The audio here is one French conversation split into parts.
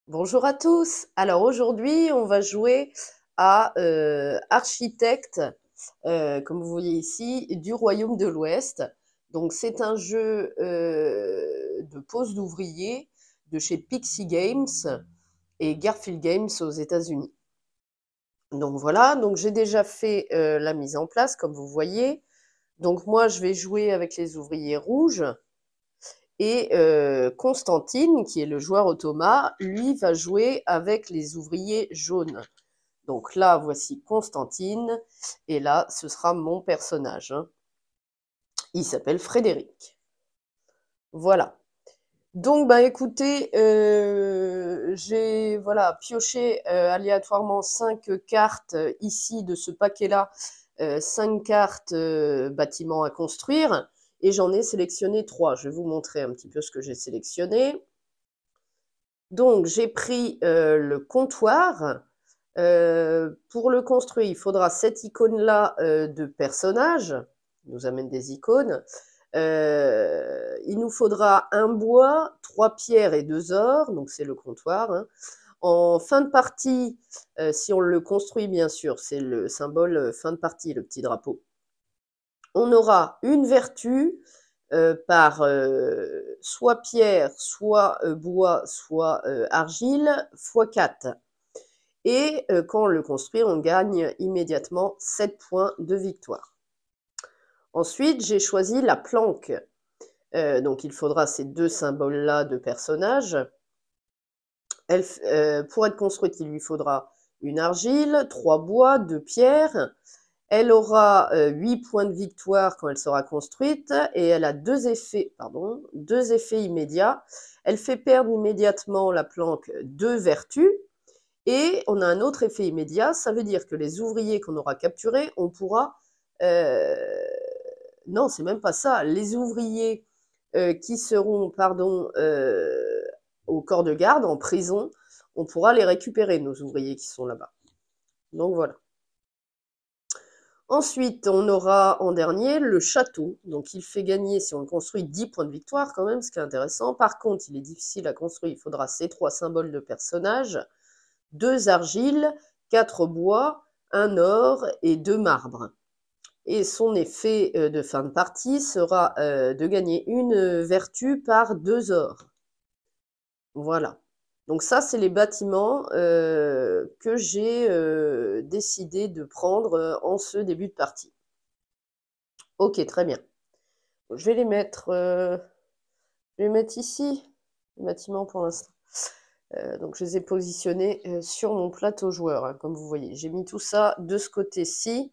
Bonjour à tous. Alors aujourd'hui, on va jouer à Architecte, comme vous voyez ici, du Royaume de l'Ouest. Donc c'est un jeu de pose d'ouvriers de chez Pixie Games et Garfield Games aux États-Unis. Donc voilà, donc j'ai déjà fait la mise en place, comme vous voyez. Donc moi, je vais jouer avec les ouvriers rouges. Et Constantine, qui est le joueur automa, lui va jouer avec les ouvriers jaunes. Donc là, voici Constantine, et là, ce sera mon personnage, hein. Il s'appelle Frédéric. Voilà. Donc, bah écoutez, j'ai voilà pioché aléatoirement 5 cartes ici de ce paquet-là, 5 cartes bâtiments à construire, et j'en ai sélectionné 3. Je vais vous montrer un petit peu ce que j'ai sélectionné. Donc, j'ai pris le comptoir. Pour le construire, il faudra cette icône-là de personnage. Il nous amène des icônes. Il nous faudra un bois, 3 pierres et 2 ors. Donc, c'est le comptoir, hein. En fin de partie, si on le construit, bien sûr, c'est le symbole fin de partie, le petit drapeau. On aura une vertu par soit pierre, soit bois, soit argile, fois 4. Et quand on le construit, on gagne immédiatement 7 points de victoire. Ensuite, j'ai choisi la planque. Donc il faudra ces 2 symboles-là de personnages. Pour être construite, il lui faudra une argile, 3 bois, 2 pierres. Elle aura 8 points de victoire quand elle sera construite et elle a 2 effets immédiats. Elle fait perdre immédiatement la planque 2 vertus et on a un autre effet immédiat, ça veut dire que les ouvriers qu'on aura capturés, on pourra... non, c'est même pas ça. Les ouvriers qui seront, au corps de garde, en prison, on pourra les récupérer, nos ouvriers qui sont là-bas. Donc voilà. Ensuite, on aura en dernier le château. Donc il fait gagner, si on le construit, 10 points de victoire quand même, ce qui est intéressant. Par contre, il est difficile à construire, il faudra ces 3 symboles de personnages, 2 argiles, 4 bois, 1 or et 2 marbres. Et son effet de fin de partie sera de gagner une vertu par 2 ors. Voilà. Donc ça, c'est les bâtiments que j'ai décidé de prendre en ce début de partie. Ok, très bien. Je vais les mettre, ici, les bâtiments pour l'instant. Donc je les ai positionnés sur mon plateau joueur, hein, comme vous voyez. J'ai mis tout ça de ce côté-ci.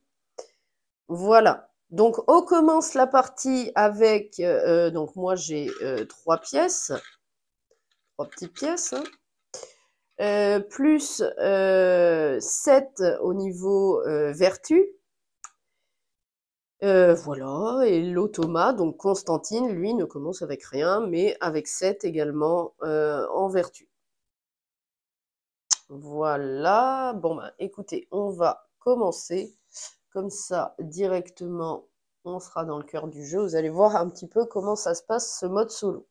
Voilà. Donc on commence la partie avec, donc moi j'ai 3 pièces, 3 petites pièces, hein. Plus 7 au niveau vertu. Voilà, et l'automa, donc Constantine, lui, ne commence avec rien, mais avec 7 également en vertu. Voilà, bon ben écoutez, on va commencer comme ça directement, on sera dans le cœur du jeu. Vous allez voir un petit peu comment ça se passe ce mode solo.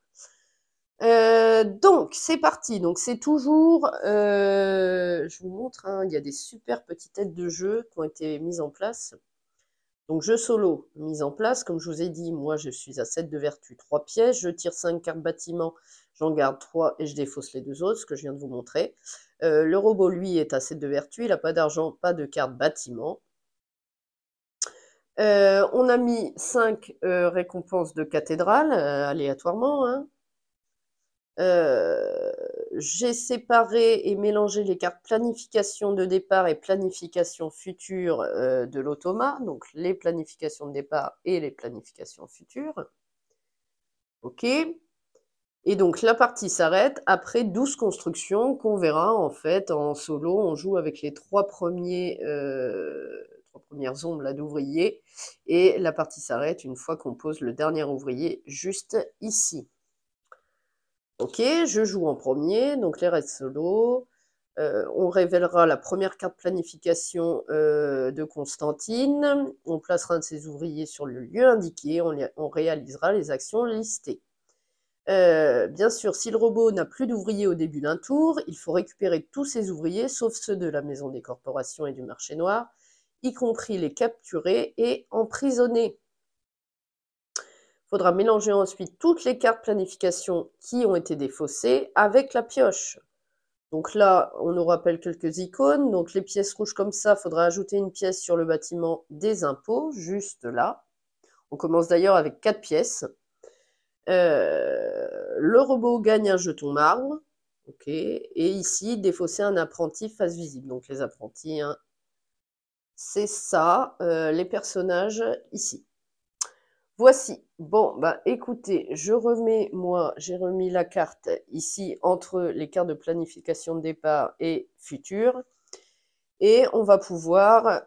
Donc c'est parti, donc c'est toujours, je vous montre, hein, il y a des super petites aides de jeu qui ont été mises en place. Donc jeu solo, mise en place, comme je vous ai dit, moi je suis à 7 de vertu, 3 pièges, je tire 5 cartes bâtiment, j'en garde 3 et je défausse les 2 autres, ce que je viens de vous montrer. Le robot, lui, est à 7 de vertu, il n'a pas d'argent, pas de carte bâtiment. On a mis 5 récompenses de cathédrale, aléatoirement, hein. J'ai séparé et mélangé les cartes planification de départ et planification future de l'automa, donc les planifications de départ et les planifications futures. Ok. Et donc la partie s'arrête après 12 constructions qu'on verra en fait en solo. On joue avec les 3 premières ombres d'ouvriers et la partie s'arrête une fois qu'on pose le dernier ouvrier juste ici. Ok, je joue en premier, donc les raids solo. On révélera la première carte planification de Constantine. On placera un de ses ouvriers sur le lieu indiqué. On réalisera les actions listées. Bien sûr, si le robot n'a plus d'ouvriers au début d'un tour, il faut récupérer tous ses ouvriers, sauf ceux de la maison des corporations et du marché noir, y compris les capturer et emprisonner. Il faudra mélanger ensuite toutes les cartes planification qui ont été défaussées avec la pioche. Donc là, on nous rappelle quelques icônes. Donc les pièces rouges comme ça, il faudra ajouter une pièce sur le bâtiment des impôts, juste là. On commence d'ailleurs avec 4 pièces. Le robot gagne un jeton marbre. Ok. Et ici, défausser un apprenti face visible. Donc les apprentis, hein, c'est ça. Les personnages ici. Voici. Bon, bah écoutez, j'ai remis la carte ici entre les cartes de planification de départ et futur. Et on va pouvoir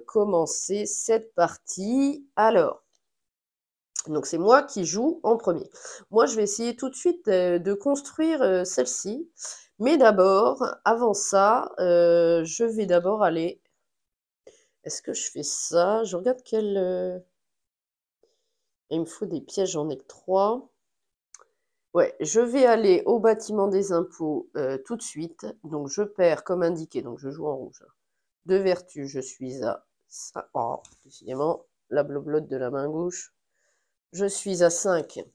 commencer cette partie. Alors, donc c'est moi qui joue en premier. Moi, je vais essayer tout de suite de construire celle-ci. Mais d'abord, avant ça, je vais d'abord aller... Est-ce que je fais ça? Je regarde quel... Il me faut des pièges, j'en ai que 3. Ouais, je vais aller au bâtiment des impôts tout de suite. Donc je perds comme indiqué, donc je joue en rouge. De vertu, je suis à 5. Oh, décidément, la bloblotte de la main gauche. Je suis à 5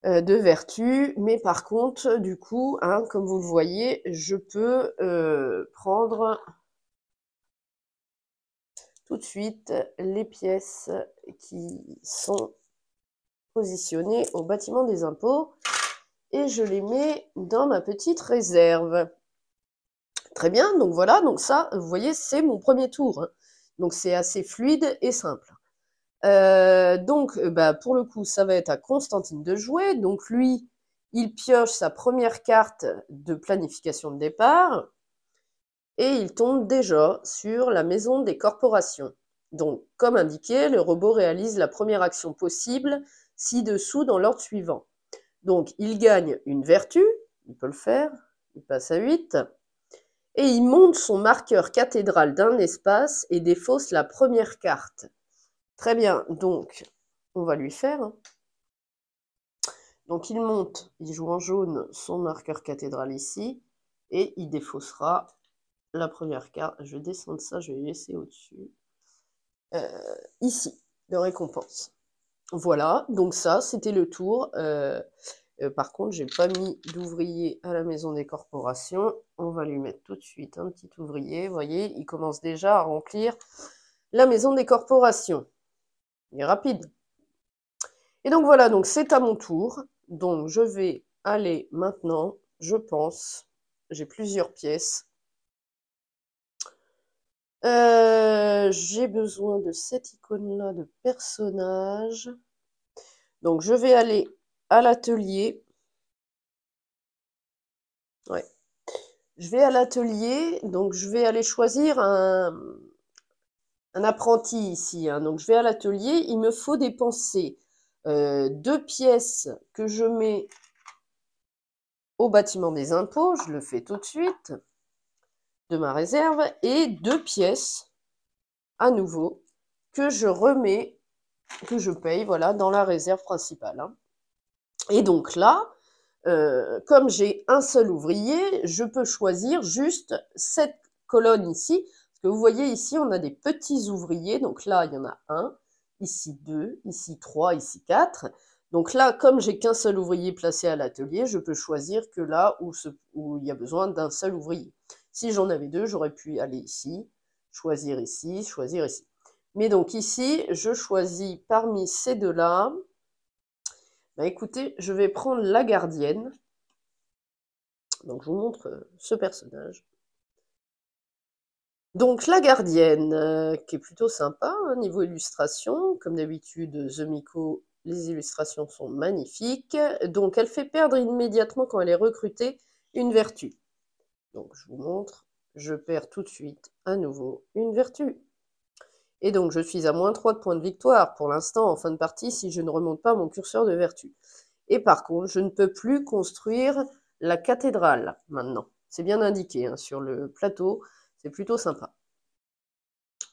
de vertu, mais par contre, du coup, hein, comme vous le voyez, je peux prendre tout de suite les pièces qui sont positionnées au bâtiment des impôts et je les mets dans ma petite réserve. Très bien, donc voilà, donc ça, vous voyez, c'est mon premier tour. Hein. Donc c'est assez fluide et simple. Donc, bah, pour le coup, ça va être à Constantine de jouer. Donc lui, il pioche sa première carte de planification de départ et il tombe déjà sur la maison des corporations. Donc, comme indiqué, le robot réalise la première action possible ci-dessous dans l'ordre suivant. Donc, il gagne une vertu, il peut le faire, il passe à 8, et il monte son marqueur cathédrale d'un espace et défausse la première carte. Très bien, donc on va lui faire. Hein. Donc il monte, il joue en jaune son marqueur cathédrale ici, et il défaussera la première carte. Je vais descendre ça, je vais laisser au-dessus. Ici, de récompense. Voilà, donc ça, c'était le tour. Par contre, j'ai pas mis d'ouvrier à la maison des corporations. On va lui mettre tout de suite un petit ouvrier. Vous voyez, il commence déjà à remplir la maison des corporations. Il est rapide. Et donc voilà, donc c'est à mon tour. Donc je vais aller maintenant, je pense, j'ai plusieurs pièces. J'ai besoin de cette icône-là de personnage. Donc je vais aller à l'atelier. Ouais. Je vais à l'atelier, donc je vais aller choisir un apprenti ici. Hein. Donc je vais à l'atelier, il me faut dépenser 2 pièces que je mets au bâtiment des impôts, je le fais tout de suite, de ma réserve, et 2 pièces, à nouveau, que je remets, que je paye, voilà, dans la réserve principale. Hein. Et donc là, comme j'ai un seul ouvrier, je peux choisir juste cette colonne ici, parce que vous voyez ici, on a des petits ouvriers, donc là, il y en a 1, ici 2, ici 3, ici 4. Donc là, comme j'ai qu'un seul ouvrier placé à l'atelier, je peux choisir que là où il y a besoin d'un seul ouvrier. Si j'en avais 2, j'aurais pu aller ici, choisir ici, choisir ici. Mais donc ici, je choisis parmi ces deux-là. Bah écoutez, je vais prendre la gardienne. Donc je vous montre ce personnage. Donc la gardienne, qui est plutôt sympa, hein, niveau illustration. Comme d'habitude, The Miko, les illustrations sont magnifiques. Donc elle fait perdre immédiatement, quand elle est recrutée, une vertu. Donc je vous montre, je perds tout de suite à nouveau une vertu. Et donc je suis à -3 de points de victoire pour l'instant en fin de partie si je ne remonte pas mon curseur de vertu. Et par contre, je ne peux plus construire la cathédrale maintenant. C'est bien indiqué hein, sur le plateau, c'est plutôt sympa.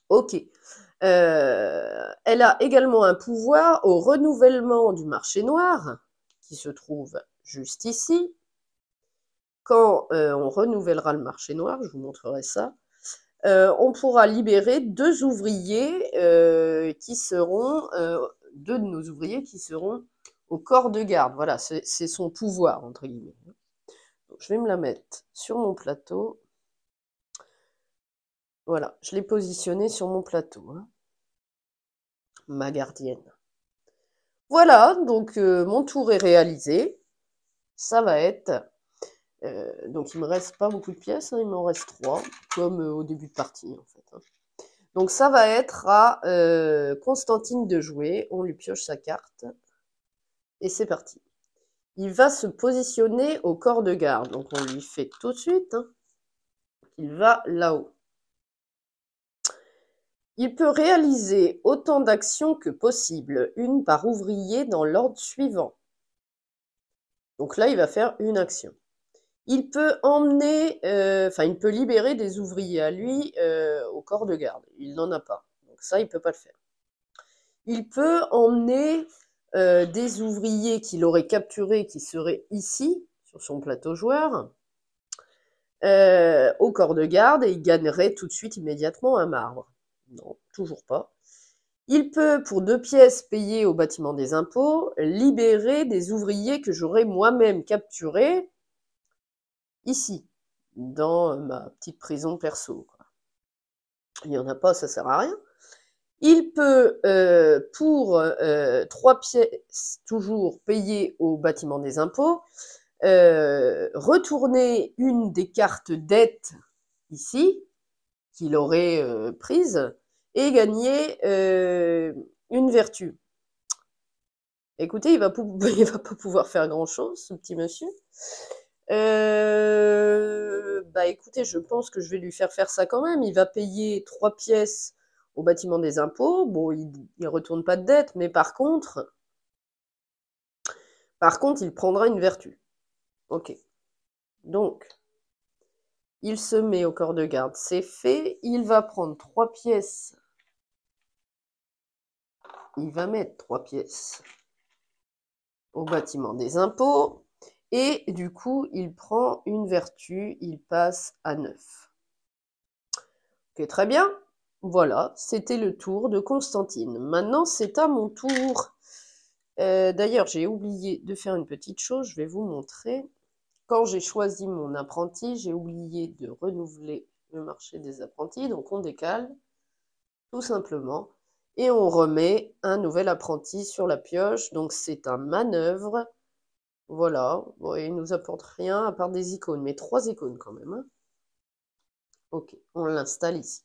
Ok. Elle a également un pouvoir au renouvellement du marché noir, qui se trouve juste ici. Quand on renouvellera le marché noir, je vous montrerai ça, on pourra libérer 2 ouvriers qui seront, 2 de nos ouvriers qui seront au corps de garde. Voilà, c'est son pouvoir, entre guillemets. Donc, je vais me la mettre sur mon plateau. Voilà, je l'ai positionnée sur mon plateau, hein. Ma gardienne. Voilà, donc mon tour est réalisé. Ça va être... donc il me reste pas beaucoup de pièces, hein, il m'en reste 3, comme au début de partie en fait, hein. Donc ça va être à Constantine de jouer. On lui pioche sa carte. Et c'est parti. Il va se positionner au corps de garde. Donc on lui fait tout de suite, hein. Il va là-haut. Il peut réaliser autant d'actions que possible, une par ouvrier dans l'ordre suivant. Donc là, il va faire une action. Il peut emmener, il peut libérer des ouvriers à lui au corps de garde. Il n'en a pas. Donc ça, il ne peut pas le faire. Il peut emmener des ouvriers qu'il aurait capturés, qui seraient ici, sur son plateau joueur, au corps de garde, et il gagnerait tout de suite, immédiatement, un marbre. Non, toujours pas. Il peut, pour 2 pièces payées au bâtiment des impôts, libérer des ouvriers que j'aurais moi-même capturés ici, dans ma petite prison perso, quoi. Il n'y en a pas, ça sert à rien. Il peut, pour 3 pièces toujours payées au bâtiment des impôts, retourner une des cartes dette ici, qu'il aurait prise, et gagner une vertu. Écoutez, il va pas pouvoir faire grand-chose, ce petit monsieur. Écoutez, je pense que je vais lui faire ça quand même. Il va payer 3 pièces au bâtiment des impôts. Bon, il ne retourne pas de dette, mais par contre, il prendra une vertu. Ok. Donc, il se met au corps de garde. C'est fait. Il va prendre 3 pièces. Il va mettre 3 pièces au bâtiment des impôts. Et du coup, il prend une vertu. Il passe à 9. Ok, très bien. Voilà, c'était le tour de Constantine. Maintenant, c'est à mon tour. D'ailleurs, j'ai oublié de faire une petite chose, je vais vous montrer. Quand j'ai choisi mon apprenti, j'ai oublié de renouveler le marché des apprentis. Donc, on décale, tout simplement. Et on remet un nouvel apprenti sur la pioche. Donc, c'est un manœuvre. Voilà. Bon, il ne nous apporte rien à part des icônes, mais 3 icônes quand même, hein. Ok, on l'installe ici.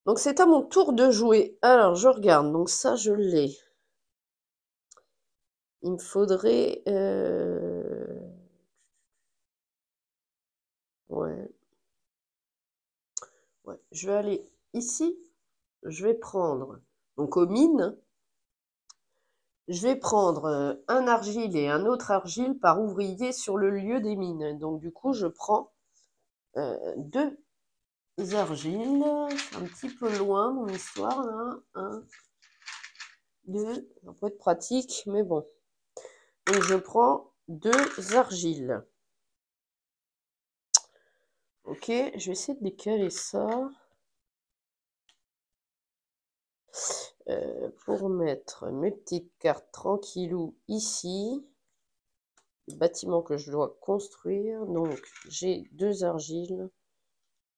Donc, c'est à mon tour de jouer. Alors, je regarde. Donc, ça, je l'ai. Il me faudrait... Ouais. Ouais. Je vais aller ici. Je vais prendre... Donc, aux mines, je vais prendre un argile et un autre argile par ouvrier sur le lieu des mines. Donc, du coup, je prends 2 argiles. C'est un petit peu loin, mon histoire, là. 1, 2. Ça peut être pratique, mais bon. Donc, je prends 2 argiles. Ok, je vais essayer de décaler ça. Pour mettre mes petites cartes tranquillou ici. Le bâtiment que je dois construire. Donc, j'ai 2 argiles.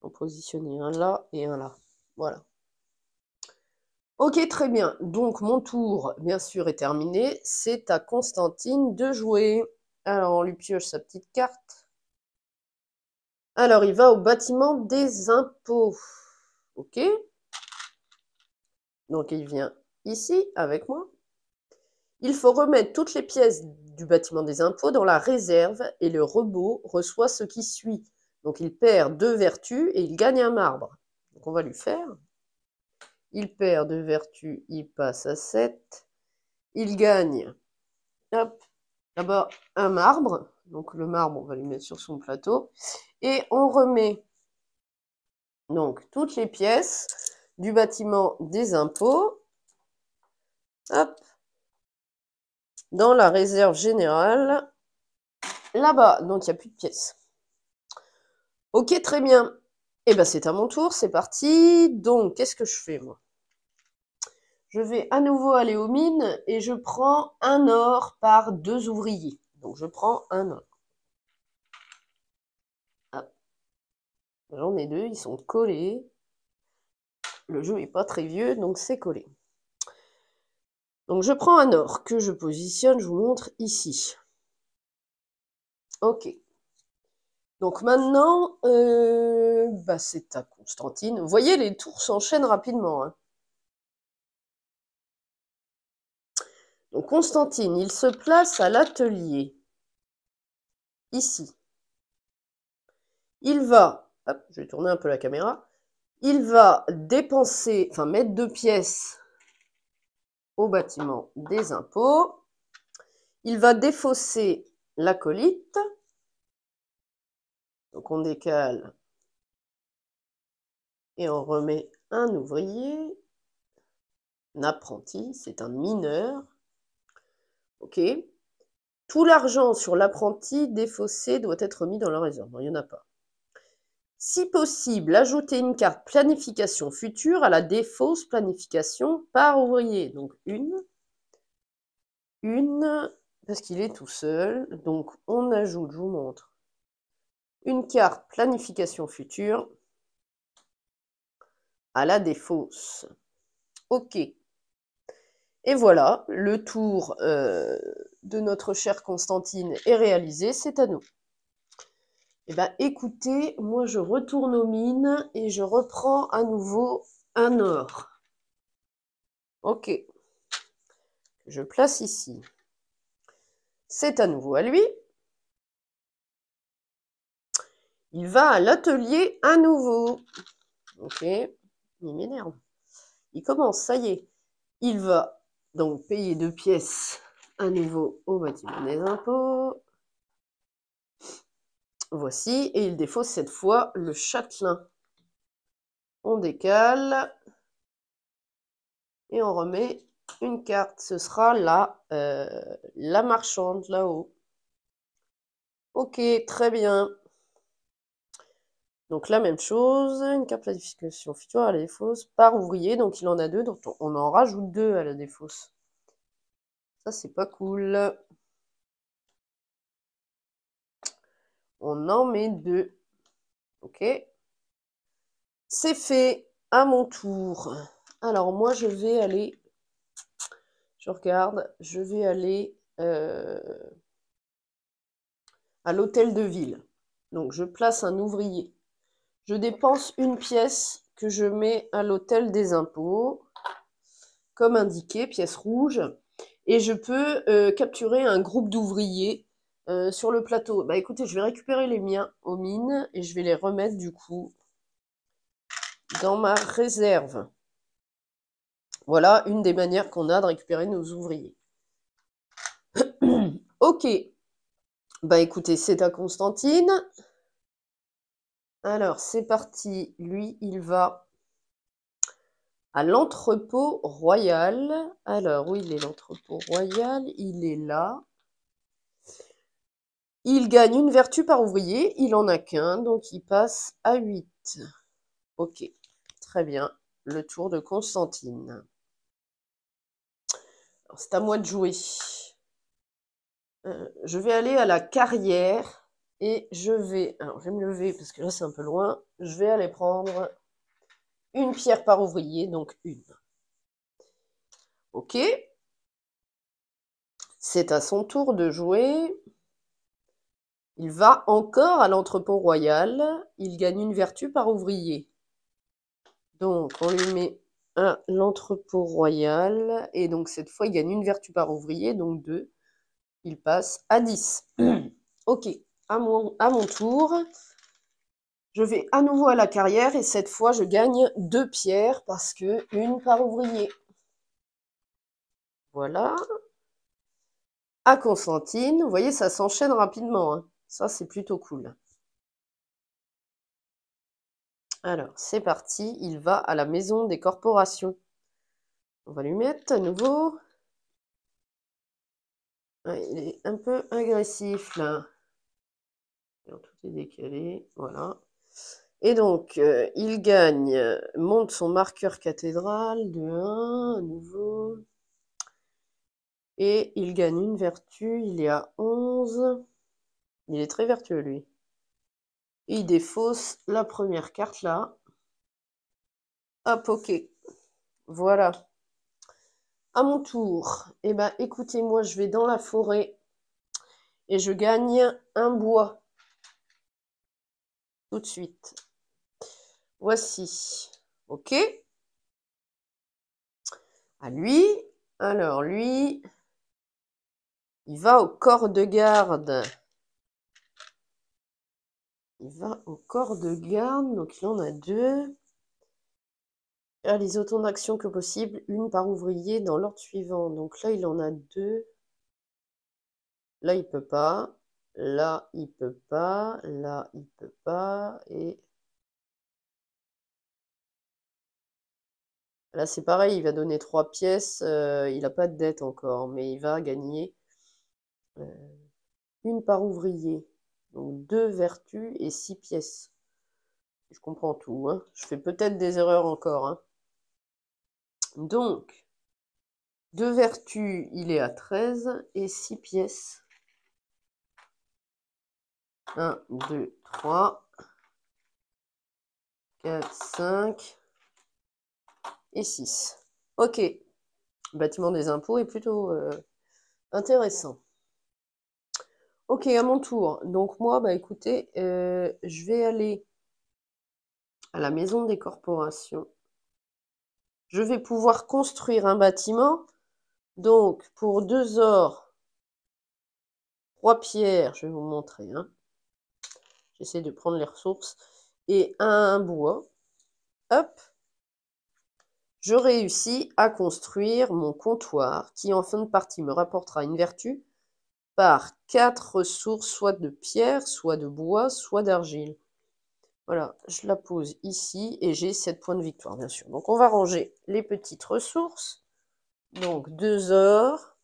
En positionner un là et un là. Voilà. Ok, très bien. Donc, mon tour, bien sûr, est terminé. C'est à Constantine de jouer. Alors, on lui pioche sa petite carte. Alors, il va au bâtiment des impôts. Ok. Donc, il vient ici avec moi. Il faut remettre toutes les pièces du bâtiment des impôts dans la réserve et le robot reçoit ce qui suit. Donc, il perd 2 vertus et il gagne un marbre. Donc, on va lui faire. Il perd 2 vertus, il passe à 7. Il gagne, hop, là-bas, un marbre. Donc, le marbre, on va lui mettre sur son plateau. Et on remet donc toutes les pièces du bâtiment des impôts. Hop. dans la réserve générale, là-bas. Donc, il n'y a plus de pièces. Ok, très bien. Eh bien, c'est à mon tour, c'est parti. Donc, qu'est-ce que je fais, moi? Je vais à nouveau aller aux mines et je prends un or par 2 ouvriers. Donc, je prends un or. Hop. J'en ai 2, ils sont collés. Le jeu n'est pas très vieux, donc c'est collé. Donc, je prends un or que je positionne, je vous montre ici. Ok. Donc maintenant, c'est à Constantine. Vous voyez, les tours s'enchaînent rapidement, hein. Donc Constantine, il se place à l'atelier, ici. Il va, hop, je vais tourner un peu la caméra, il va dépenser, enfin mettre 2 pièces au bâtiment des impôts. Il va défausser l'acolyte. Donc on décale et on remet un ouvrier. Un apprenti, c'est un mineur. Ok. Tout l'argent sur l'apprenti défaussé doit être mis dans la réserve. Non, il n'y en a pas. Si possible, ajoutez une carte planification future à la défausse planification par ouvrier. Donc une, parce qu'il est tout seul. Donc on ajoute, je vous montre, une carte planification future à la défausse. Ok. Et voilà, le tour de notre chère Constantine est réalisé, c'est à nous. Eh bien, écoutez, moi je retourne aux mines et je reprends à nouveau un or. Ok. Je place ici. C'est à nouveau à lui. Il va à l'atelier à nouveau. Ok. Il m'énerve. Il commence, ça y est. Il va donc payer 2 pièces à nouveau au bâtiment des impôts. Voici. Et il défausse cette fois le châtelain. On décale. Et on remet une carte. Ce sera la marchande là-haut. Ok, très bien. Donc la même chose, une carte planification future à la défausse par ouvrier. Donc il en a 2, donc on en rajoute 2 à la défausse. Ça, c'est pas cool. On en met 2. Ok. C'est fait. À mon tour. Alors moi, je vais aller... Je regarde. Je vais aller à l'hôtel de ville. Donc je place un ouvrier. Je dépense une pièce que je mets à l'hôtel des impôts. Comme indiqué, pièce rouge. Et je peux capturer un groupe d'ouvriers sur le plateau. Bah écoutez, je vais récupérer les miens aux mines et je vais les remettre du coup dans ma réserve. Voilà une des manières qu'on a de récupérer nos ouvriers. Ok. Bah écoutez, c'est à Constantine. Alors c'est parti. Lui, il va à l'entrepôt royal. Alors, où il est l'entrepôt royal? Il est là. Il gagne une vertu par ouvrier. Il en a qu'un, donc il passe à 8. Ok, très bien. Le tour de Constantine. C'est à moi de jouer. Je vais aller à la carrière et je vais... Alors, je vais me lever parce que là, c'est un peu loin. Je vais aller prendre une pierre par ouvrier, donc une. Ok. C'est à son tour de jouer. Il va encore à l'entrepôt royal. Il gagne une vertu par ouvrier. Donc, on lui met à l'entrepôt royal. Et donc, cette fois, il gagne une vertu par ouvrier, donc 2. Il passe à 10. Ok, à mon tour. Je vais à nouveau à la carrière et cette fois, je gagne 2 pierres parce que une par ouvrier. Voilà. À Constantine, vous voyez, ça s'enchaîne rapidement, hein. Ça, c'est plutôt cool. Alors, c'est parti. Il va à la maison des corporations. On va lui mettre à nouveau Ouais, il est un peu agressif là. Alors, tout est décalé, voilà. Et donc, il gagne, monte son marqueur cathédrale de 1 à nouveau. Et il gagne une vertu, il est à 11. Il est très vertueux, lui. Et il défausse la première carte là. Hop, ok. Voilà. À mon tour. Eh ben, écoutez, moi, je vais dans la forêt et je gagne un bois. Tout de suite. Voici. Ok. À lui. Alors, lui, il va au corps de garde. Il va au corps de garde, donc il en a 2. Réalise autant d'actions que possible, une par ouvrier dans l'ordre suivant. Donc là, il en a 2. Là, il peut pas. Là, il peut pas. Là, il peut pas. Et là, c'est pareil, il va donner 3 pièces. Il n'a pas de dette encore, mais il va gagner une par ouvrier. Donc 2 vertus et 6 pièces. Je comprends tout, hein. Je fais peut-être des erreurs encore, hein. Donc, 2 vertus, il est à 13 et 6 pièces. 1, 2, 3, 4, 5 et 6. Ok. Le bâtiment des impôts est plutôt intéressant. Ok, à mon tour. Donc moi, bah écoutez, je vais aller à la maison des corporations. Je vais pouvoir construire un bâtiment. Donc, pour 2 ors, 3 pierres, je vais vous montrer, hein. J'essaie de prendre les ressources. Et un bois. Hop. Je réussis à construire mon comptoir qui, en fin de partie, me rapportera une vertu par 4 ressources, soit de pierre, soit de bois, soit d'argile. Voilà, je la pose ici et j'ai 7 points de victoire, bien sûr. Donc, on va ranger les petites ressources. Donc, 2 ors,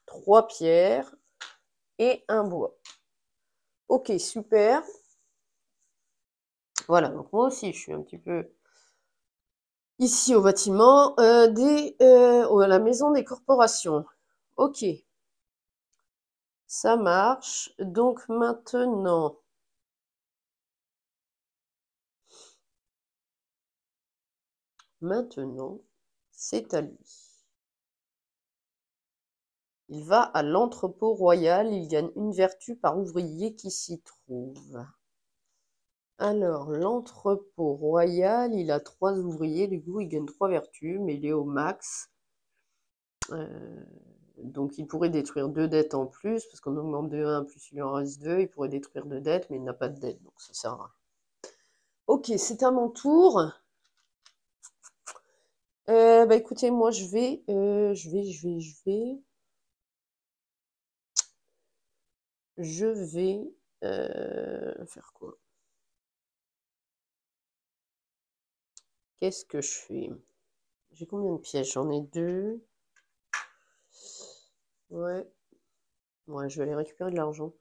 3 pierres et un bois. Ok, super. Voilà, donc moi aussi, je suis un petit peu ici au bâtiment à la maison des corporations. Ok, ça marche. Donc maintenant, c'est à lui. Il va à l'entrepôt royal, il gagne une vertu par ouvrier qui s'y trouve. Alors, l'entrepôt royal, il a 3 ouvriers, du coup il gagne 3 vertus, mais il est au max. Donc il pourrait détruire 2 dettes en plus, parce qu'on augmente de 1, plus il en reste 2, il pourrait détruire 2 dettes, mais il n'a pas de dette, donc ça sert à rien. Ok, c'est à mon tour. Bah écoutez, moi je vais faire quoi? Qu'est-ce que je fais? J'ai combien de pièces? J'en ai 2. Ouais. Ouais, je vais aller récupérer de l'argent.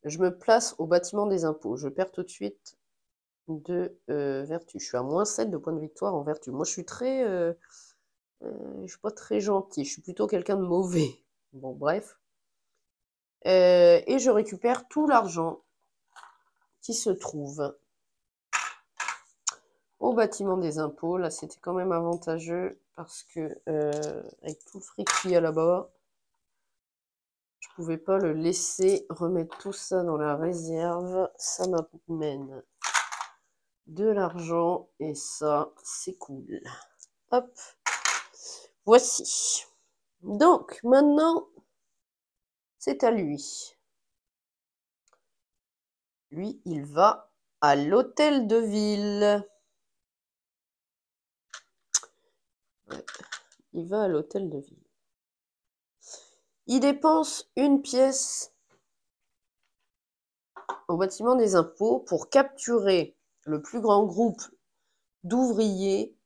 Je me place au bâtiment des impôts. Je perds tout de suite de vertu. Je suis à -7 de points de victoire en vertu. Moi, je suis je suis pas très gentil. Je suis plutôt quelqu'un de mauvais. Bon, bref. Et je récupère tout l'argent qui se trouve au bâtiment des impôts. Là, c'était quand même avantageux parce que avec tout le fric qu'il y a là-bas, je pouvais pas le laisser remettre tout ça dans la réserve. Ça m'amène de l'argent et ça, c'est cool. Hop, voici. Donc, maintenant, c'est à lui. Lui, il va à l'hôtel de ville. Ouais, il va à l'hôtel de ville. Il dépense une pièce au bâtiment des impôts pour capturer le plus grand groupe d'ouvriers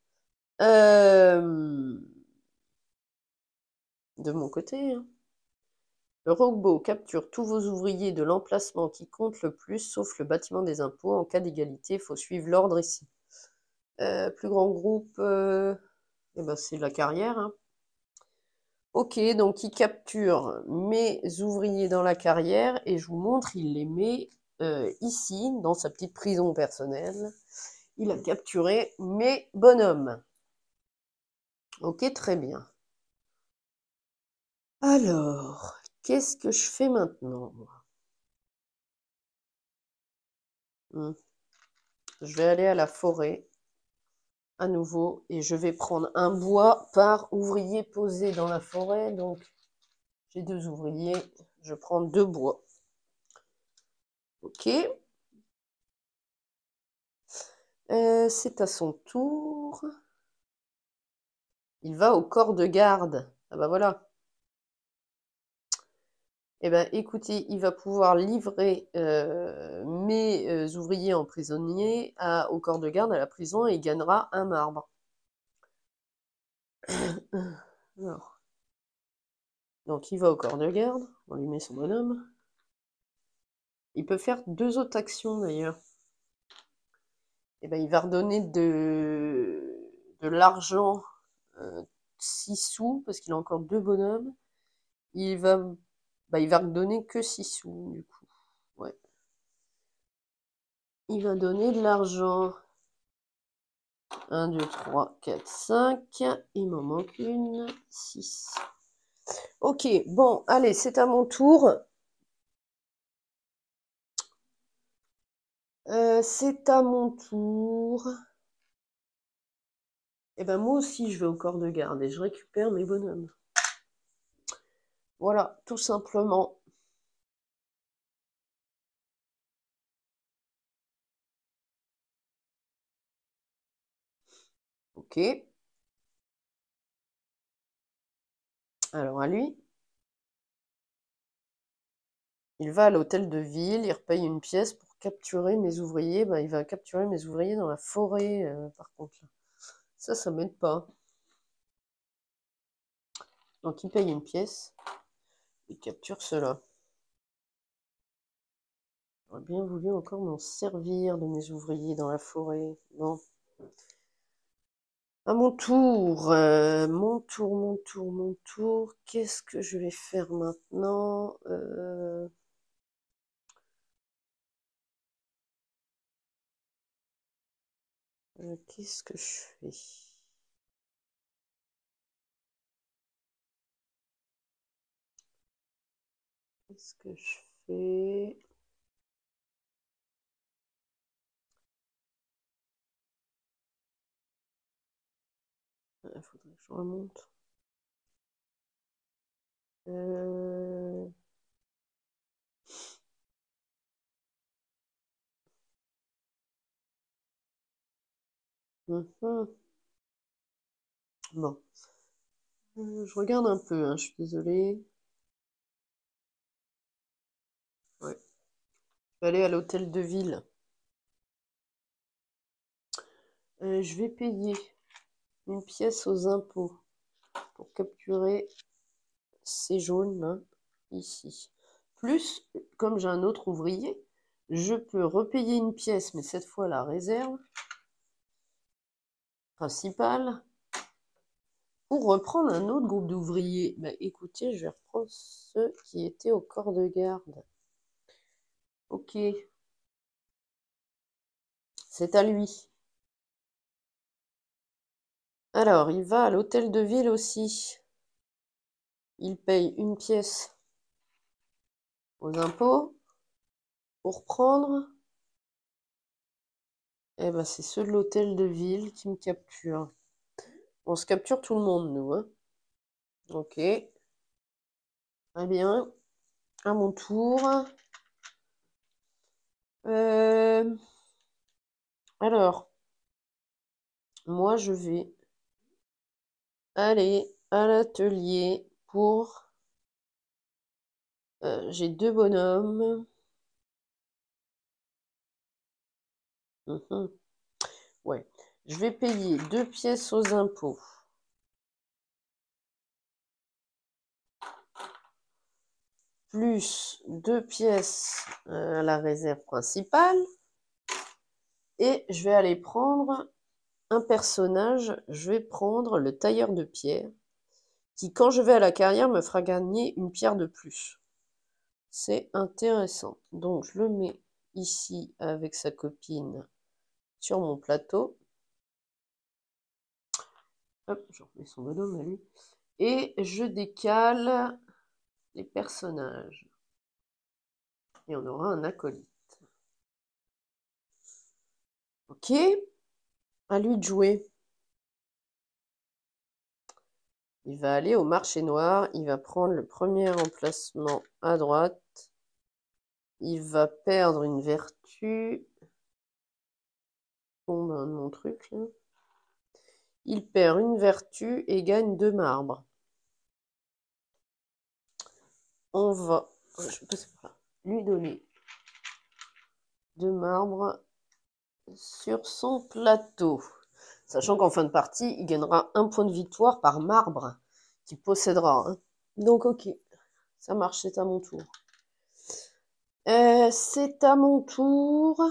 de mon côté, hein. Le robot capture tous vos ouvriers de l'emplacement qui compte le plus, sauf le bâtiment des impôts. En cas d'égalité, il faut suivre l'ordre ici. Plus grand groupe, eh ben c'est la carrière, hein. Ok, donc il capture mes ouvriers dans la carrière et je vous montre, il les met ici, dans sa petite prison personnelle. Il a capturé mes bonhommes. Ok, très bien. Alors, qu'est-ce que je fais maintenant? Je vais aller à la forêt à nouveau et je vais prendre un bois par ouvrier posé dans la forêt. Donc, j'ai 2 ouvriers, je prends 2 bois. Ok. C'est à son tour. Il va au corps de garde. Ah bah voilà. Eh ben, écoutez, il va pouvoir livrer mes ouvriers emprisonnés au corps de garde à la prison et il gagnera un marbre. Alors. Donc il va au corps de garde, on lui met son bonhomme. Il peut faire 2 autres actions d'ailleurs. Eh ben, il va redonner de l'argent, 6 sous, parce qu'il a encore 2 bonhommes. Il va redonner que 6 sous, du coup. Ouais. Il va donner de l'argent. 1, 2, 3, 4, 5. Il m'en manque une. 6. Ok, bon, allez, c'est à mon tour. C'est à mon tour. Et ben moi aussi, je vais au corps de garde et je récupère mes bonhommes. Voilà, tout simplement. Ok. Alors à lui. Il va à l'hôtel de ville, il repaye une pièce pour capturer mes ouvriers. Ben, il va capturer mes ouvriers dans la forêt, par contre. Ça m'aide pas. Donc il paye une pièce. Il capture cela. J'aurais bien voulu encore m'en servir de mes ouvriers dans la forêt. Non. À mon tour, mon tour. Qu'est-ce que je vais faire maintenant? Qu'est-ce que je fais? Qu'est-ce que je fais? Il faudrait que je remonte. Mhm. Bon. Je regarde un peu, hein, je suis désolée. Ouais. Je vais aller à l'hôtel de ville. Je vais payer une pièce aux impôts pour capturer ces jaunes là, ici. Plus, comme j'ai un autre ouvrier, je peux repayer une pièce, mais cette fois la réserve principale, pour reprendre un autre groupe d'ouvriers. Bah, écoutez, je vais reprendre ceux qui étaient au corps de garde. Ok. C'est à lui. Alors, il va à l'hôtel de ville aussi. Il paye une pièce aux impôts pour prendre. Eh ben, c'est ceux de l'hôtel de ville qui me capturent. On se capture tout le monde, nous, hein. Ok. Très bien. À mon tour. Alors, moi, je vais aller à l'atelier pour... j'ai 2 bonhommes. Mhm. Ouais. Je vais payer 2 pièces aux impôts. plus 2 pièces à la réserve principale. Et je vais aller prendre un personnage. Je vais prendre le tailleur de pierre, qui, quand je vais à la carrière, me fera gagner une pierre de plus. C'est intéressant. Donc, je le mets ici avec sa copine sur mon plateau. Hop, je remets son bonhomme à lui. Et je décale les personnages. Et on aura un acolyte. Ok, à lui de jouer. Il va aller au marché noir, il va prendre le premier emplacement à droite. Il va perdre une vertu. Bon, ben, mon truc, là. Il perd une vertu et gagne 2 marbres. On va lui donner 2 marbres sur son plateau. Sachant qu'en fin de partie, il gagnera 1 point de victoire par marbre qu'il possédera. Hein. Donc, ok, ça marche, c'est à mon tour. C'est à mon tour.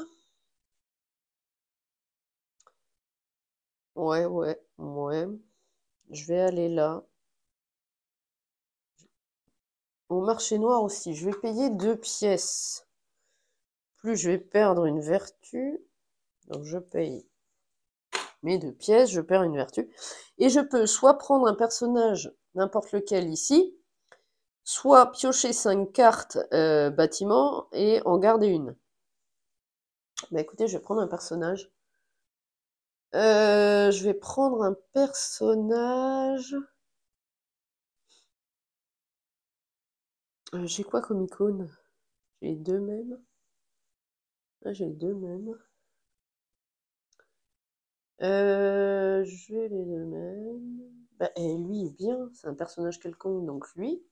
Ouais. Je vais aller là. Au marché noir aussi, je vais payer 2 pièces. Plus je vais perdre une vertu. Donc, je paye mes 2 pièces, je perds une vertu. Et je peux soit prendre un personnage, n'importe lequel ici, soit piocher 5 cartes bâtiment et en garder une. Bah écoutez, je vais prendre un personnage. Je vais prendre un personnage. J'ai quoi comme icône? J'ai les 2 mêmes. Ah, j'ai les 2 mêmes. J'ai les 2 mêmes. Bah, et lui est bien, c'est un personnage quelconque, donc lui.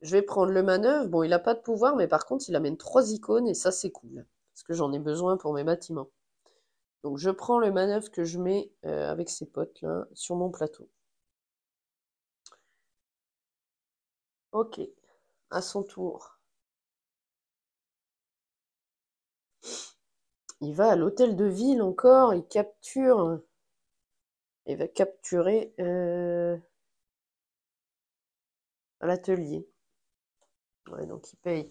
Je vais prendre le manœuvre. Bon, il n'a pas de pouvoir, mais par contre, il amène 3 icônes et ça, c'est cool. Parce que j'en ai besoin pour mes bâtiments. Donc, je prends le manœuvre que je mets avec ses potes là sur mon plateau. Ok, à son tour. Il va à l'hôtel de ville encore, il capture. Il va capturer à l'atelier. Ouais, donc il paye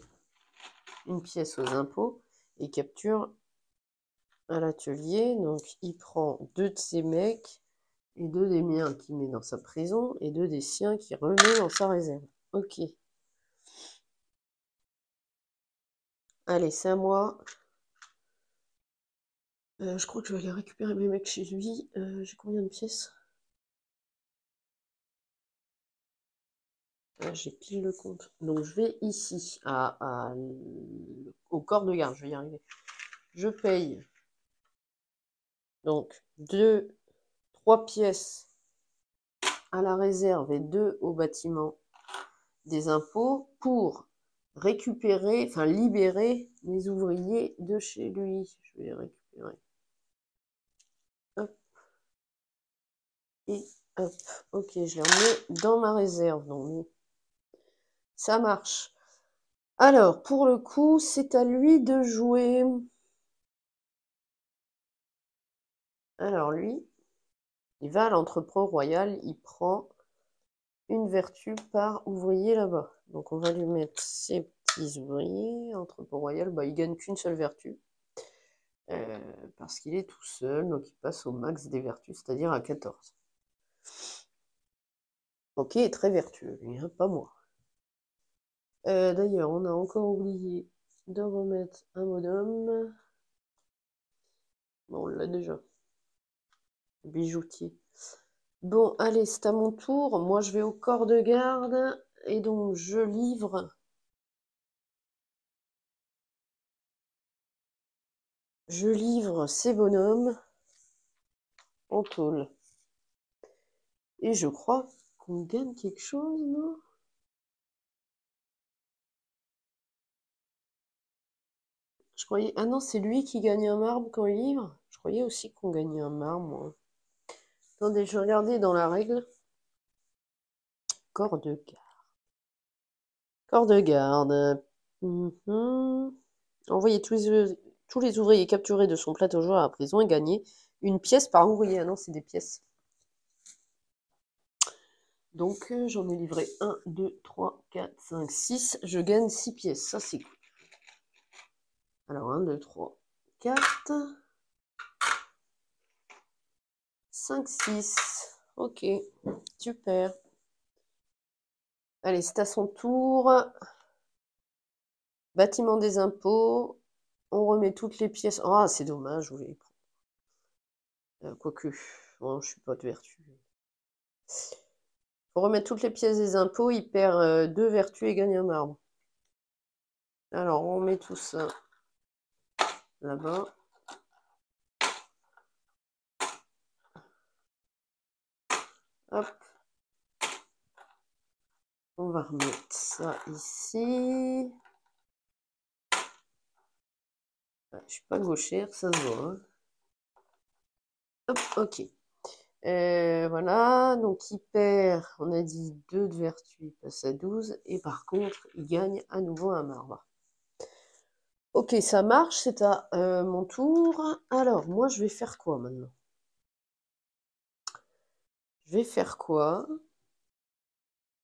une pièce aux impôts et capture à l'atelier. Donc il prend 2 de ses mecs et 2 des miens qu'il met dans sa prison et 2 des siens qu'il remet dans sa réserve. Ok. Allez, c'est à moi. Je crois que je vais aller récupérer mes mecs chez lui. J'ai combien de pièces? J'ai pile le compte. Donc je vais ici, au corps de garde, je vais y arriver. Je paye donc 3 pièces à la réserve et 2 au bâtiment des impôts pour récupérer, enfin libérer les ouvriers de chez lui. Je vais les récupérer. Hop. Et hop. Ok, je les remets dans ma réserve. Donc, ça marche. Alors, pour le coup, c'est à lui de jouer. Alors, lui, il va à l'entrepôt royal, il prend une vertu par ouvrier là-bas. Donc, on va lui mettre ses petits ouvriers. Entrepôt royal, bah, il gagne qu'une seule vertu. Parce qu'il est tout seul, donc il passe au max des vertus, c'est-à-dire à 14. Ok, très vertueux, lui, hein, pas moi. D'ailleurs, on a encore oublié de remettre un modem. Bon, on l'a déjà. Bijoutier. Bon, allez, c'est à mon tour. Moi, je vais au corps de garde. Et donc, je livre. Je livre ces bonhommes en tôle. Et je crois qu'on gagne quelque chose, non? Je croyais... Ah non, c'est lui qui gagne un marbre quand il livre? Je croyais aussi qu'on gagnait un marbre, moi. Attendez, je vais regarder dans la règle. Corps de garde. Corps de garde. Envoyer tous les ouvriers capturés de son plateau joueur à la prison et gagner une pièce par ouvrier. Ah non, c'est des pièces. Donc, j'en ai livré 1, 2, 3, 4, 5, 6. Je gagne 6 pièces. Ça, c'est cool. Alors, 1, 2, 3, 4, 5, 6. Ok, super. Allez, c'est à son tour. Bâtiment des impôts. On remet toutes les pièces. Ah, c'est dommage, je voulais les prendre. Quoique, bon, je suis pas de vertu. Faut remettre toutes les pièces des impôts. Il perd 2 vertus et gagne un marbre. Alors, on met tout ça là-bas. Hop. On va remettre ça ici. Je suis pas gauchère, ça se voit. Hein. Hop, ok. Voilà, donc il perd, on a dit 2 de vertu, il passe à 12. Et par contre, il gagne à nouveau un marbre. Ok, ça marche, c'est à mon tour. Alors, moi, je vais faire quoi maintenant? Je vais faire quoi?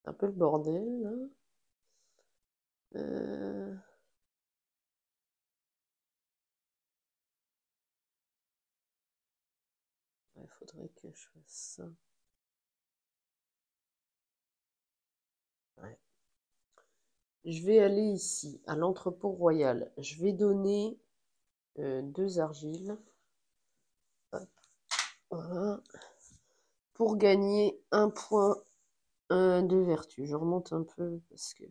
Un peu le bordel, là. Il faudrait que je fasse ça. Ouais. Je vais aller ici, à l'entrepôt royal. Je vais donner 2 argiles. Hop, voilà. Pour gagner 1 point de vertu. Je remonte un peu parce que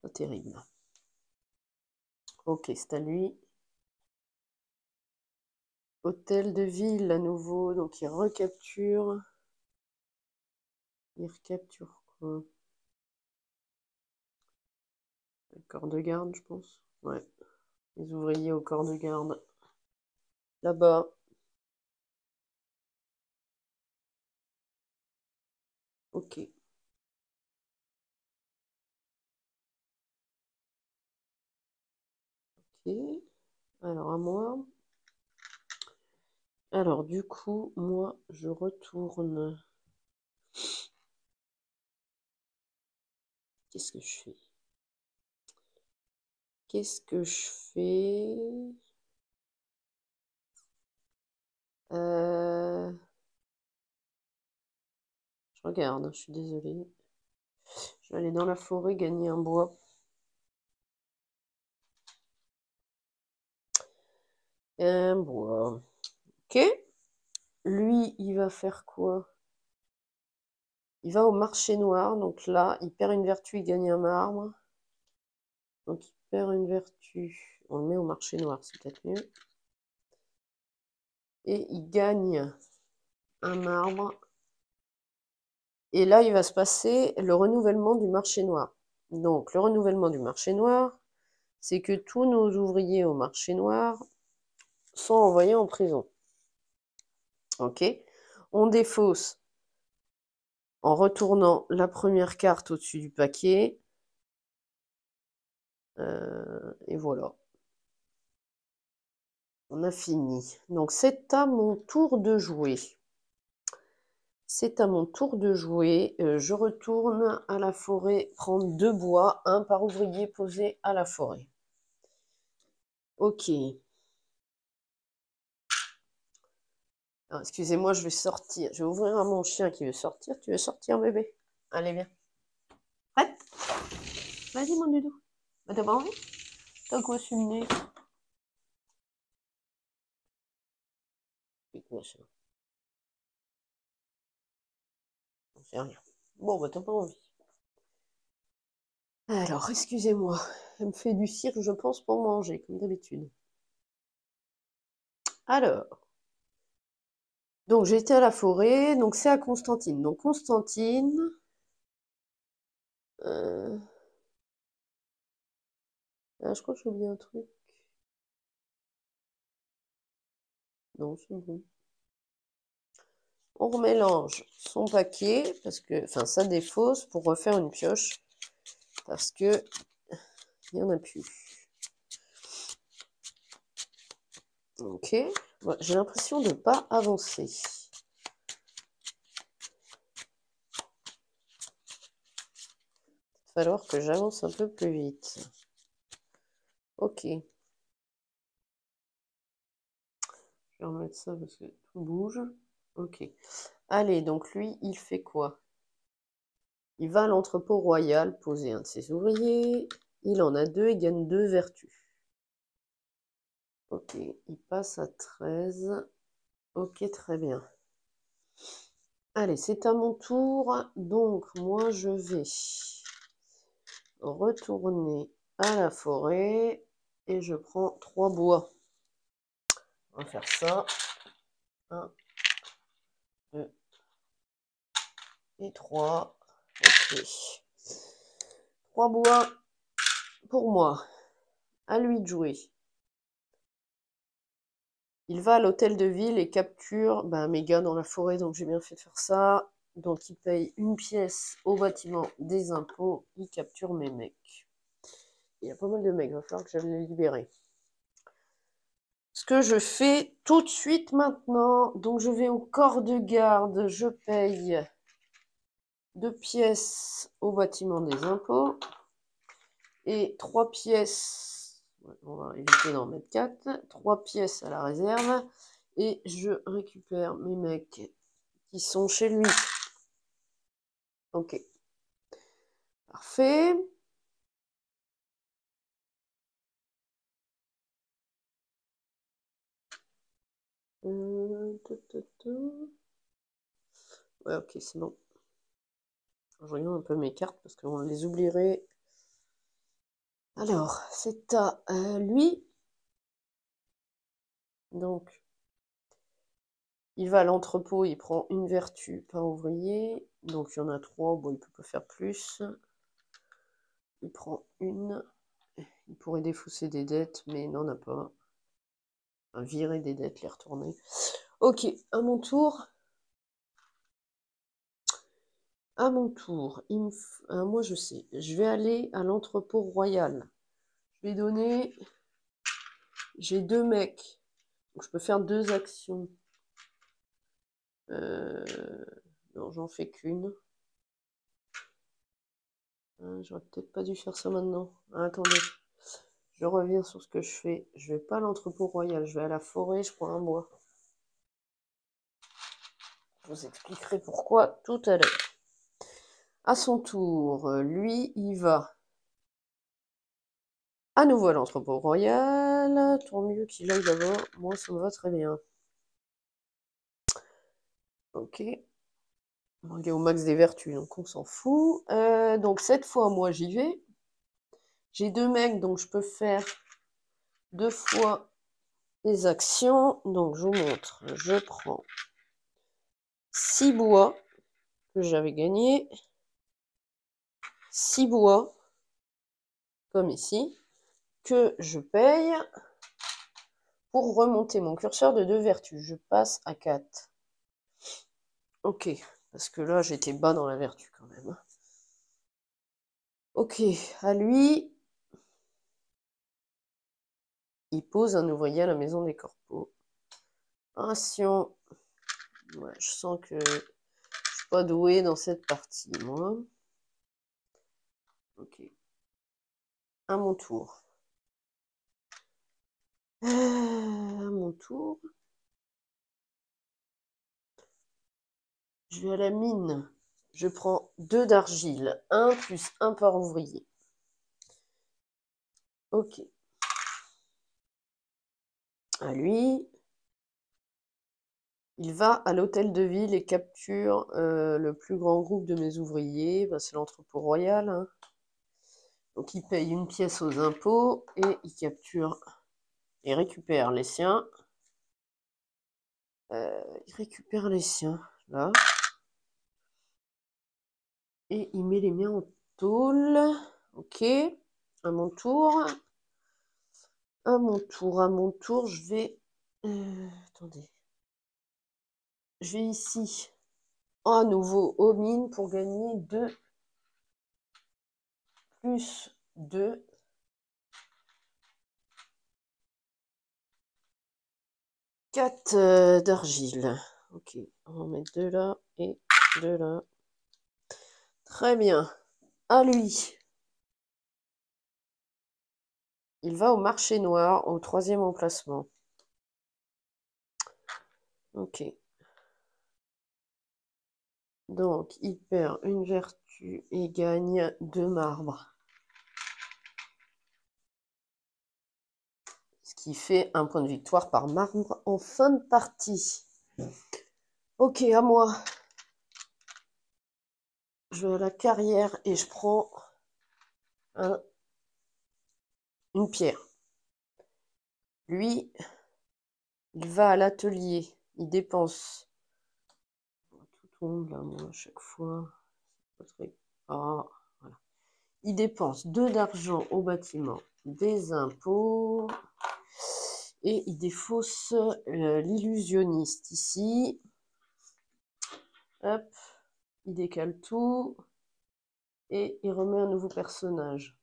pas terrible. Ok, c'est à lui. Hôtel de ville à nouveau, donc il recapture. Il recapture quoi? Le corps de garde, je pense. Ouais. Les ouvriers au corps de garde. Là-bas. Ok. Ok. Alors à moi. Alors du coup, moi, je retourne. Qu'est-ce que je fais? Qu'est-ce que je fais? Je regarde, je suis désolée. Je vais aller dans la forêt gagner un bois. Un bois. Ok. Lui, il va faire quoi? Il va au marché noir. Donc là, il perd une vertu, il gagne un marbre. Donc il perd une vertu. On le met au marché noir, c'est peut-être mieux. Et il gagne un marbre. Et là, il va se passer le renouvellement du marché noir. Donc, le renouvellement du marché noir, c'est que tous nos ouvriers au marché noir sont envoyés en prison. Ok? On défausse en retournant la première carte au-dessus du paquet. Et voilà. On a fini. Donc, c'est à mon tour de jouer. C'est à mon tour de jouer. Je retourne à la forêt prendre 2 bois, un par ouvrier posé à la forêt. Ok. Excusez-moi, je vais sortir. Je vais ouvrir à mon chien qui veut sortir. Tu veux sortir, bébé? Allez, viens. Prête? Vas-y, mon doudou. Bah, t'as pas envie? T'as quoi sur le nez? Pique-moi ça. On sait rien. Bon, bah, t'as pas envie. Alors, excusez-moi. Elle me fait du cirque, je pense, pour manger, comme d'habitude. Alors. Donc, j'étais à la forêt. Donc, c'est à Constantine. Donc, Constantine. Je crois que j'ai oublié un truc. Non, c'est bon. On remélange son paquet, parce que, enfin, ça défausse pour refaire une pioche. Parce que il n'y en a plus. Ok. Ouais, j'ai l'impression de ne pas avancer. Il va falloir que j'avance un peu plus vite. Ok. Je vais remettre ça parce que tout bouge. Ok. Allez, donc lui, il fait quoi? Il va à l'entrepôt royal poser un de ses ouvriers. Il en a 2 et gagne 2 vertus. Ok, il passe à 13. Ok, très bien. Allez, c'est à mon tour. Donc, moi, je vais retourner à la forêt et je prends 3 bois. On va faire ça. 1, 2 et 3. Ok. 3 bois pour moi. À lui de jouer. Il va à l'hôtel de ville et capture mes gars dans la forêt, donc j'ai bien fait de faire ça. Donc il paye 1 pièce au bâtiment des impôts, il capture mes mecs. Il y a pas mal de mecs, il va falloir que j'aille les libérer. Ce que je fais tout de suite maintenant, donc je vais au corps de garde, je paye 2 pièces au bâtiment des impôts et 3 pièces, on va éviter d'en mettre 4, 3 pièces à la réserve et je récupère mes mecs qui sont chez lui. Ok. Parfait. Ouais, ok, c'est bon. Je regarde un peu mes cartes parce qu'on les oublierait. Alors, c'est à lui. Donc, il va à l'entrepôt, il prend 1 vertu par ouvrier. Donc, il y en a 3. Bon, il peut pas faire plus. Il prend 1. Il pourrait défausser des dettes, mais il n'en a pas. Enfin, virer des dettes, les retourner. Ok, à mon tour. À mon tour, moi je sais, je vais aller à l'entrepôt royal. Je vais donner. J'ai 2 mecs. Donc je peux faire 2 actions. Non, j'en fais qu'une. J'aurais peut-être pas dû faire ça maintenant. Attendez. Je reviens sur ce que je fais. Je vais pas à l'entrepôt royal. Je vais à la forêt, je prends un bois. Je vous expliquerai pourquoi tout à l'heure. À son tour, lui, il va à nouveau à l'entrepôt royal. Tant mieux qu'il aille d'abord. Moi, ça me va très bien. Ok. On est au max des vertus, donc on s'en fout. Donc cette fois, moi, j'y vais. J'ai 2 mecs, donc je peux faire 2 fois les actions. Donc je vous montre. Je prends 6 bois que j'avais gagné. 6 bois, comme ici, que je paye pour remonter mon curseur de 2 vertus. Je passe à 4. Ok, parce que là, j'étais bas dans la vertu quand même. Ok, à lui, il pose un ouvrier à la maison des corpos. Ration. Ouais, je sens que je suis pas douée dans cette partie, moi. Ok. À mon tour. À mon tour. Je vais à la mine. Je prends 2 d'argile. 1 plus 1 par ouvrier. Ok. À lui. Il va à l'hôtel de ville et capture le plus grand groupe de mes ouvriers. Ben, c'est l'entrepôt royal. Hein. Donc il paye 1 pièce aux impôts et il capture et récupère les siens. Il récupère les siens, là. Et il met les miens en tôle. Ok. À mon tour. À mon tour, je vais... attendez. Je vais ici, à nouveau, aux mines pour gagner 2 plus 2. Quatre d'argile. Ok, on va mettre 2 là et 2 là. Très bien. À lui. Il va au marché noir, au 3e emplacement. Ok. Donc, il perd une vertu et gagne 2 marbres. Ce qui fait un point de victoire par marbre en fin de partie. Ok, à moi. Je vais à la carrière et je prends une pierre. Lui, il va à l'atelier. Il dépense. Tout tombe là, moi, à chaque fois. Ah, voilà. Il dépense 2 d'argent au bâtiment, des impôts. Et il défausse l'illusionniste ici. Hop, il décale tout. Et il remet un nouveau personnage.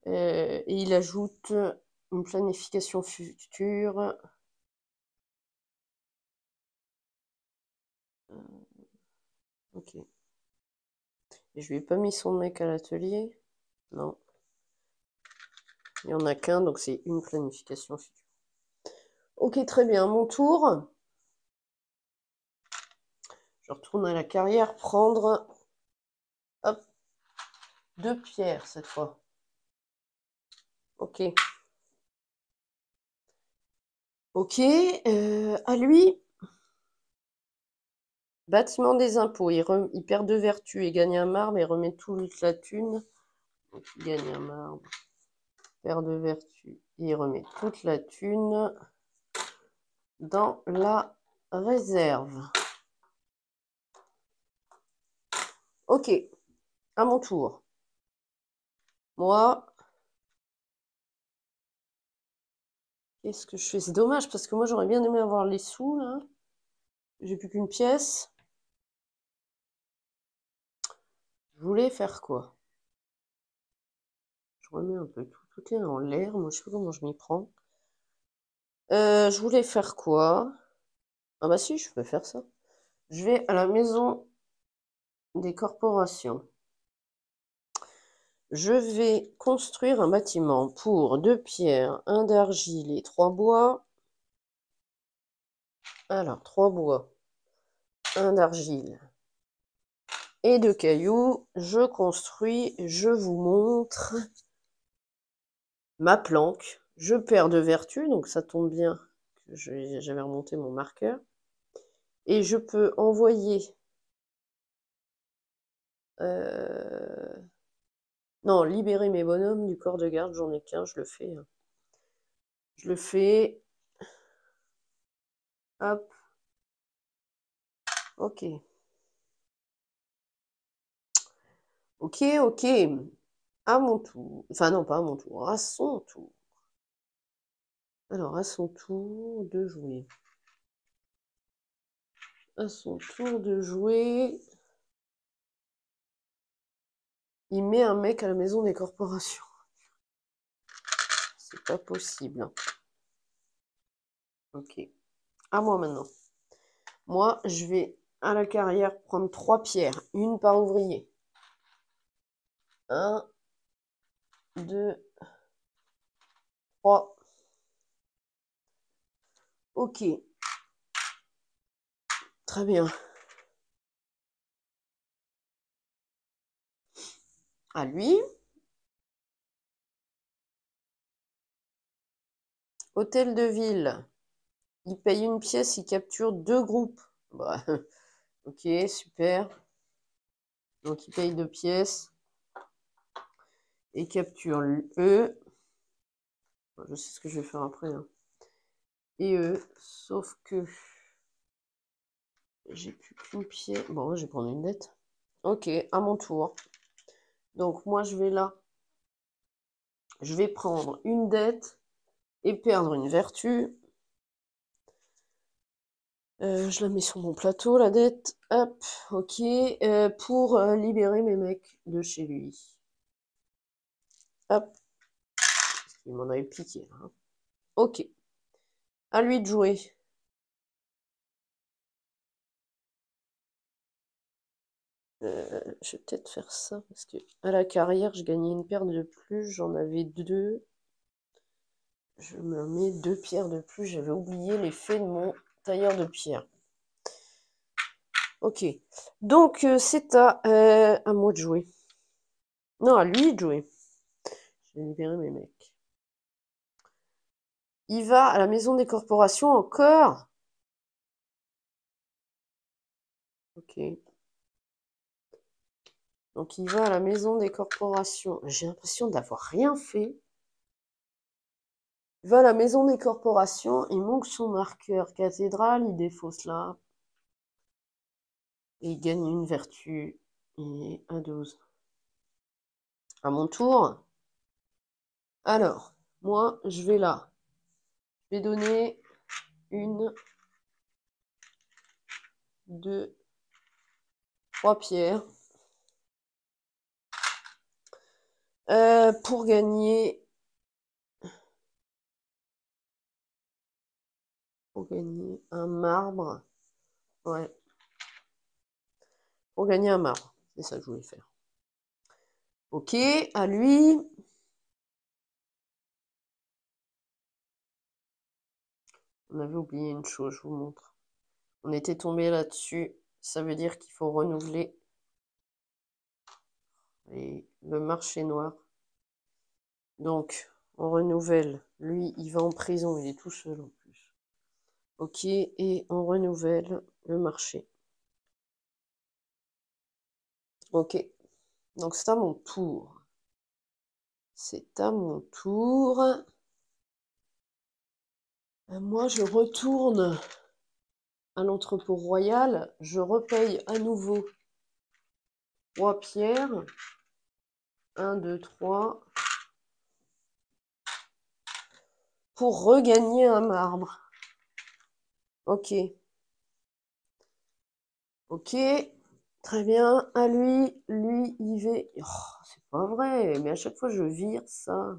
Et il ajoute une planification future. Ok. Et je lui ai pas mis son mec à l'atelier. Non. Il n'y en a qu'un, donc c'est une planification future. Ok, très bien. Mon tour. Je retourne à la carrière, prendre... Hop. 2 pierres cette fois. Ok. Ok. À lui. Bâtiment des impôts. Il perd 2 vertus et gagne un marbre et remet toute la thune. Donc il gagne un marbre. Perd 2 vertus et il remet toute la thune dans la réserve. Ok. À mon tour. Moi, qu'est-ce que je fais? C'est dommage parce que moi j'aurais bien aimé avoir les sous là. J'ai plus qu'une pièce. Je voulais faire quoi? Je remets un peu tout. Tout est en l'air. Moi je sais pas comment je m'y prends. Je voulais faire quoi? Ah bah si, je peux faire ça. Je vais à la maison des corporations. Je vais construire un bâtiment pour 2 pierres, 1 d'argile et 3 bois. Alors, 3 bois, 1 d'argile et 2 cailloux. Je construis, je vous montre ma planque. Je perds de vertu, donc ça tombe bien que j'avais remonté mon marqueur. Et je peux envoyer... Non, libérer mes bonhommes du corps de garde, j'en ai qu'un, je le fais. Je le fais. Hop. Ok. Ok, ok. À mon tour. Enfin, non, pas à mon tour. À son tour. Alors, à son tour de jouer. À son tour de jouer. Il met un mec à la maison des corporations. C'est pas possible. Ok. À moi maintenant. Moi, je vais à la carrière prendre 3 pierres. Une par ouvrier. 1, 2, 3. Ok. Très bien. À lui. Hôtel de ville. Il paye une pièce, il capture 2 groupes. Bah, ok, super. Donc il paye 2 pièces. Et capture eux. Je sais ce que je vais faire après. Hein. Et eux, sauf que j'ai plus qu'une pièce. Bon, je vais prendre une dette. Ok, à mon tour. Donc moi je vais là. Je vais prendre une dette et perdre une vertu. Je la mets sur mon plateau, la dette. Hop, ok. Pour libérer mes mecs de chez lui. Hop. Il m'en avait piqué. Hein. Ok. À lui de jouer. Je vais peut-être faire ça parce que à la carrière, je gagnais une paire de plus. J'en avais 2. Je me mets 2 pierres de plus. J'avais oublié l'effet de mon tailleur de pierre. Ok. Donc, c'est à moi de jouer. Non, à lui de jouer. Je vais libérer mes mecs. Il va à la maison des corporations encore. Ok. Donc, il va à la maison des corporations. J'ai l'impression d'avoir rien fait. Il va à la maison des corporations. Il manque son marqueur cathédrale. Il défausse là. Et il gagne une vertu. Il est à 12. À mon tour. Alors, moi, je vais là. Je vais donner 1, 2, 3 pierres. Pour gagner un marbre. Ouais. Pour gagner un marbre. C'est ça que je voulais faire. Ok, à lui. On avait oublié une chose, je vous montre. On était tombé là-dessus. Ça veut dire qu'il faut renouveler le marché noir. Donc, on renouvelle. Lui, il va en prison. Il est tout seul en plus. Ok, et on renouvelle le marché. Ok, donc c'est à mon tour. C'est à mon tour. Moi, je retourne à l'entrepôt royal. Je repaye à nouveau 3 pierres. 1, 2, 3. Pour regagner un marbre. Ok. Ok. Très bien. À lui, il va... Oh, c'est pas vrai. Mais à chaque fois, je vire ça.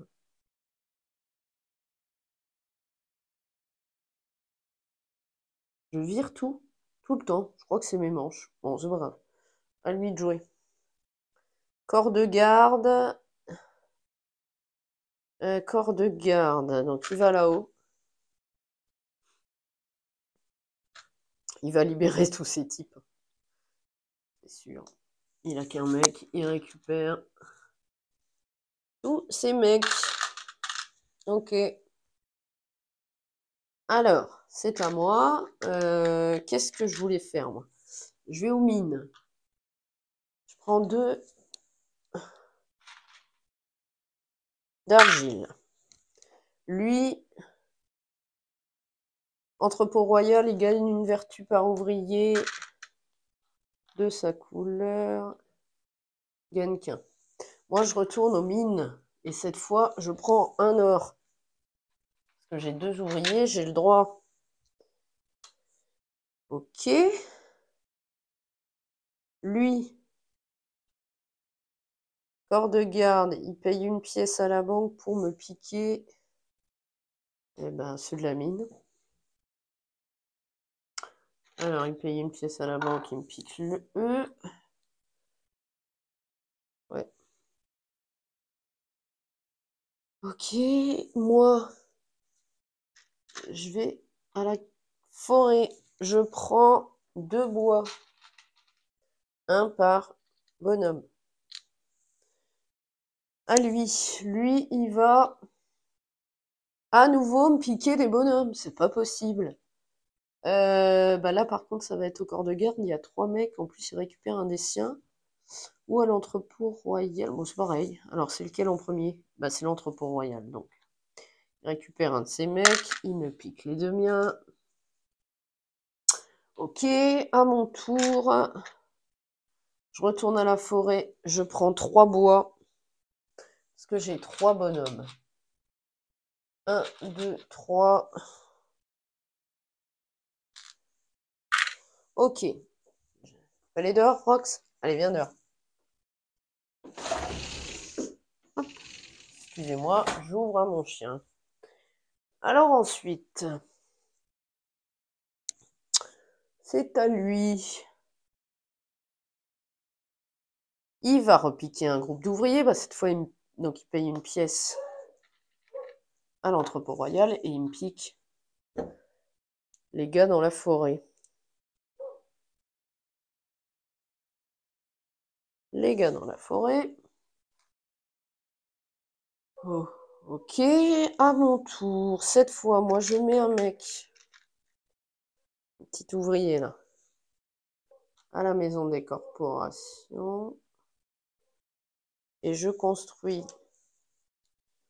Je vire tout. Tout le temps. Je crois que c'est mes manches. Bon, c'est pas grave. À lui de jouer. Corps de garde. Corps de garde. Donc, il va là-haut. Il va libérer tous ces types. C'est sûr. Il a qu'un mec. Il récupère tous ces mecs. Ok. Alors, c'est à moi. Qu'est-ce que je voulais faire, moi? Je vais aux mines. Je prends 2 d'argile. Lui, entrepôt royal, il gagne une vertu par ouvrier de sa couleur. Il gagne qu'un. Moi, je retourne aux mines. Et cette fois, je prends un or. Parce que j'ai 2 ouvriers, j'ai le droit. Ok. Lui, corps de garde, il paye une pièce à la banque pour me piquer. Eh ben, ceux de la mine. Alors, il paye une pièce à la banque, il me pique le E. Ouais. Ok, moi, je vais à la forêt. Je prends 2 bois. 1 par bonhomme. À lui. Lui, il va à nouveau me piquer des bonhommes. C'est pas possible. Bah là, par contre, ça va être au corps de garde. Il y a 3 mecs. En plus, il récupère un des siens. Ou à l'entrepôt royal. Bon, c'est pareil. Alors, c'est lequel en premier? Bah, c'est l'entrepôt royal, donc. Il récupère un de ses mecs. Il me pique les 2 miens. Ok, à mon tour. Je retourne à la forêt. Je prends 3 bois. Parce que j'ai 3 bonhommes. 1, 2, 3. Ok. Allez dehors, Rox. Allez, viens dehors. Hop. Excusez-moi, j'ouvre à mon chien. Alors ensuite, c'est à lui. Il va repiquer un groupe d'ouvriers. Bah, cette fois, donc, il paye une pièce à l'entrepôt royal et il me pique les gars dans la forêt. Les gars dans la forêt. Oh, ok, à mon tour. Cette fois, moi, je mets un mec. Un petit ouvrier, là. À la maison des corporations. Et je construis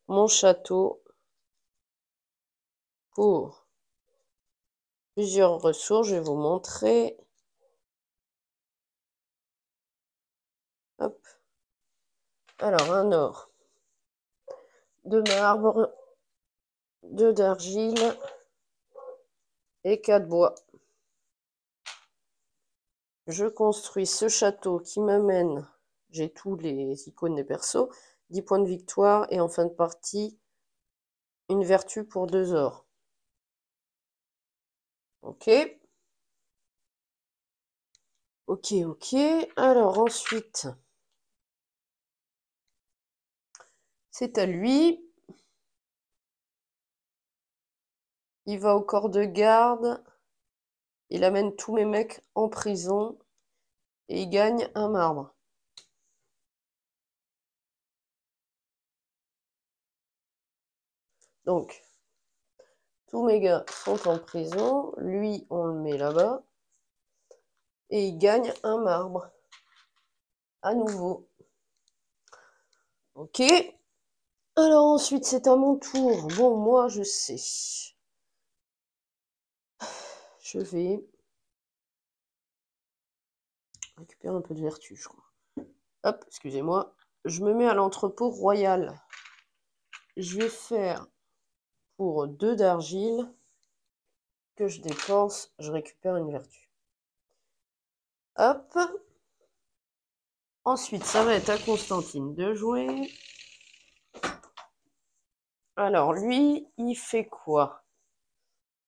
mon château pour plusieurs ressources. Je vais vous montrer. Hop. Alors, un or. 2 marbre. 2 d'argile. Et 4 bois. Je construis ce château qui m'amène, j'ai tous les icônes des persos, 10 points de victoire et en fin de partie, une vertu pour 2 ors. Ok. Ok, ok. Alors ensuite, c'est à lui. Il va au corps de garde. Il amène tous mes mecs en prison. Et il gagne un marbre. Donc, tous mes gars sont en prison. Lui, on le met là-bas. Et il gagne un marbre. À nouveau. Ok. Alors ensuite, c'est à mon tour. Bon, moi, je sais. Je vais récupérer un peu de vertu, je crois. Hop, excusez-moi. Je me mets à l'entrepôt royal. Je vais faire pour 2 d'argile que je dépense. Je récupère une vertu. Hop. Ensuite, ça va être à Constantine de jouer. Alors, lui, il fait quoi?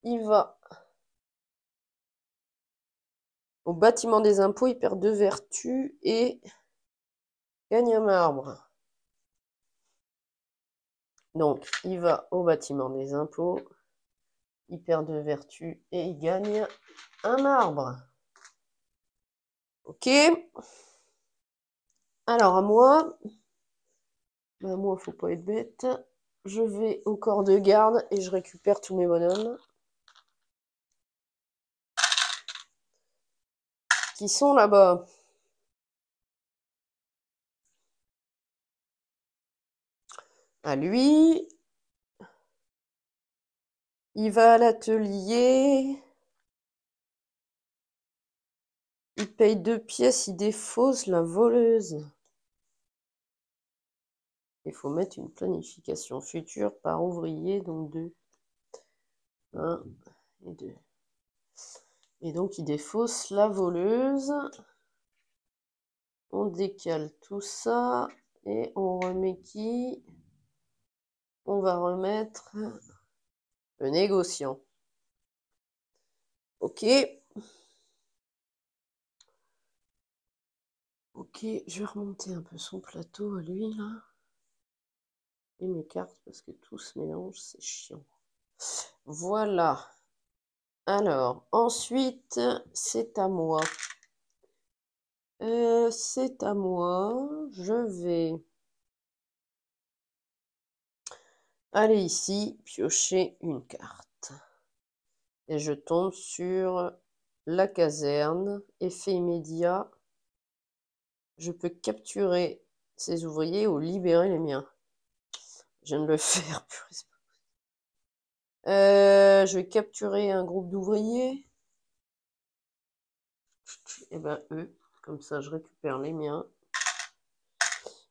Il va au bâtiment des impôts, il perd 2 vertus et gagne un marbre. Donc, il va au bâtiment des impôts, il perd 2 vertus et il gagne un marbre. Ok. Alors, à moi, moi, faut pas être bête. Je vais au corps de garde et je récupère tous mes bonhommes qui sont là-bas. À lui, il va à l'atelier. Il paye 2 pièces, il défausse la voleuse. Il faut mettre une planification future par ouvrier, donc 2. 1 et 2. Et donc, il défausse la voleuse. On décale tout ça. Et on remet qui? On va remettre le négociant. Ok. Ok, je vais remonter un peu son plateau à lui, là. Et mes cartes, parce que tout se mélange, c'est chiant. Voilà. Alors, ensuite, c'est à moi. C'est à moi. Je vais aller ici, piocher une carte. Et je tombe sur la caserne. Effet immédiat. Je peux capturer ces ouvriers ou libérer les miens. Je viens de le faire. Je vais capturer un groupe d'ouvriers. Et ben eux, comme ça je récupère les miens.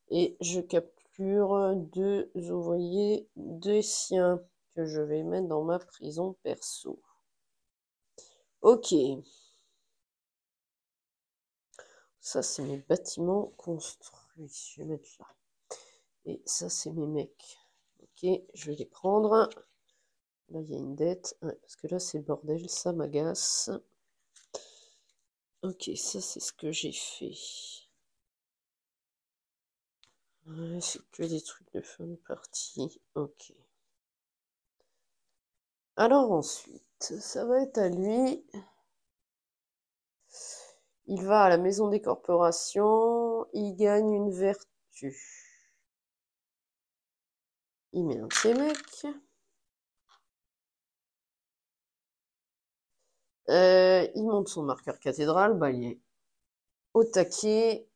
Et je capture 2 ouvriers des siens que je vais mettre dans ma prison perso. Ok. Ça, c'est mes bâtiments construits. Je vais mettre là. Et ça, c'est mes mecs. Ok, je vais les prendre. Là, il y a une dette. Ouais, parce que là, c'est le bordel. Ça m'agace. Ok, ça, c'est ce que j'ai fait. Ouais, c'est que des trucs de fin de partie. Ok. Alors ensuite, ça va être à lui. Il va à la maison des corporations. Il gagne une vertu. Il met un de ses mecs. Il monte son marqueur cathédrale. Bah, il est au taquet.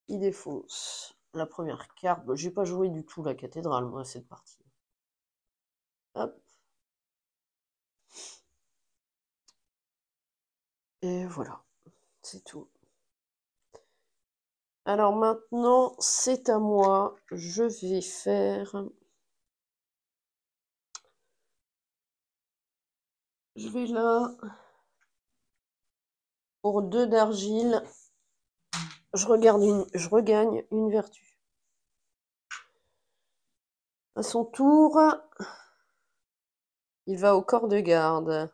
Il défausse la première carte. Bah, j'ai pas joué du tout la cathédrale, moi, cette partie. Hop. Et voilà. C'est tout. Alors maintenant, c'est à moi. Je vais faire... Je vais là... Pour 2 d'argile, je regagne une vertu. À son tour, il va au corps de garde.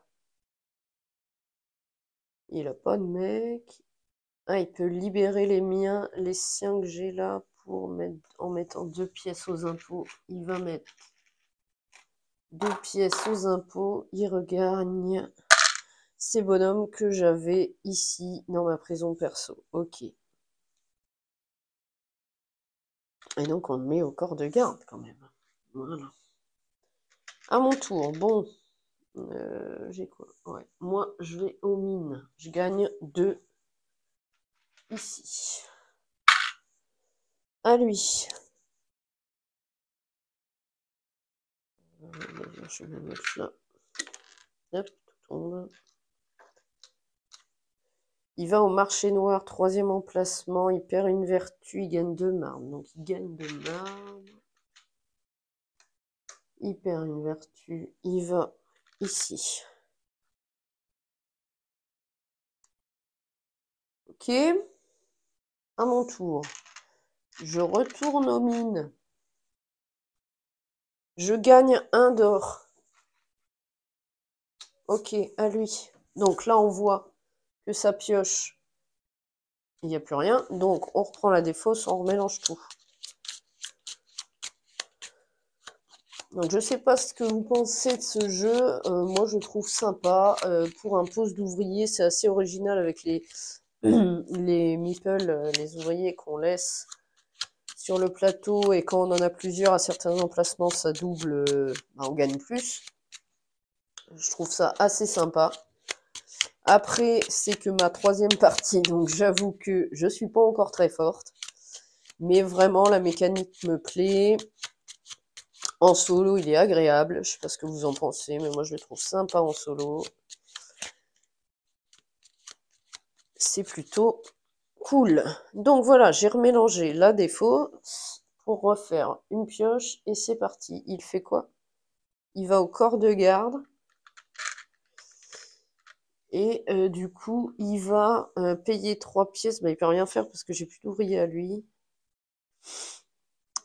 Il a pas de mec. Ah, il peut libérer les miens, les siens que j'ai là pour mettre, en mettant 2 pièces aux impôts. Il va mettre 2 pièces aux impôts. Il regagne ces bonhommes que j'avais ici dans ma prison perso. Ok. Et donc on le met au corps de garde quand même. Voilà. À mon tour, bon. J'ai quoi? Ouais. Moi, je vais aux mines. Je gagne 2 ici. À lui. Je vais me mettre là. Hop, tout tombe. Il va au marché noir, 3e emplacement. Il perd une vertu, il gagne 2 marbre. Donc il gagne 2 marbre. Il perd une vertu. Il va ici. Ok. À mon tour. Je retourne aux mines. Je gagne 1 d'or. Ok, à lui. Donc là, on voit que ça pioche. Il n'y a plus rien. Donc, on reprend la défausse, on remélange tout. Donc, je ne sais pas ce que vous pensez de ce jeu. Moi, je trouve sympa. Pour un poste d'ouvrier, c'est assez original avec les, les meeples, les ouvriers qu'on laisse sur le plateau. Et quand on en a plusieurs à certains emplacements, ça double, on gagne plus. Je trouve ça assez sympa. Après, c'est que ma 3e partie, donc j'avoue que je suis pas encore très forte. Mais vraiment, la mécanique me plaît. En solo, il est agréable. Je sais pas ce que vous en pensez, mais moi, je le trouve sympa en solo. C'est plutôt cool. Donc voilà, j'ai remélangé la défaut pour refaire une pioche. Et c'est parti. Il fait quoi? Il va au corps de garde. Et du coup, il va payer 3 pièces. Bah, il peut rien faire parce que j'ai plus d'ouvrier à lui.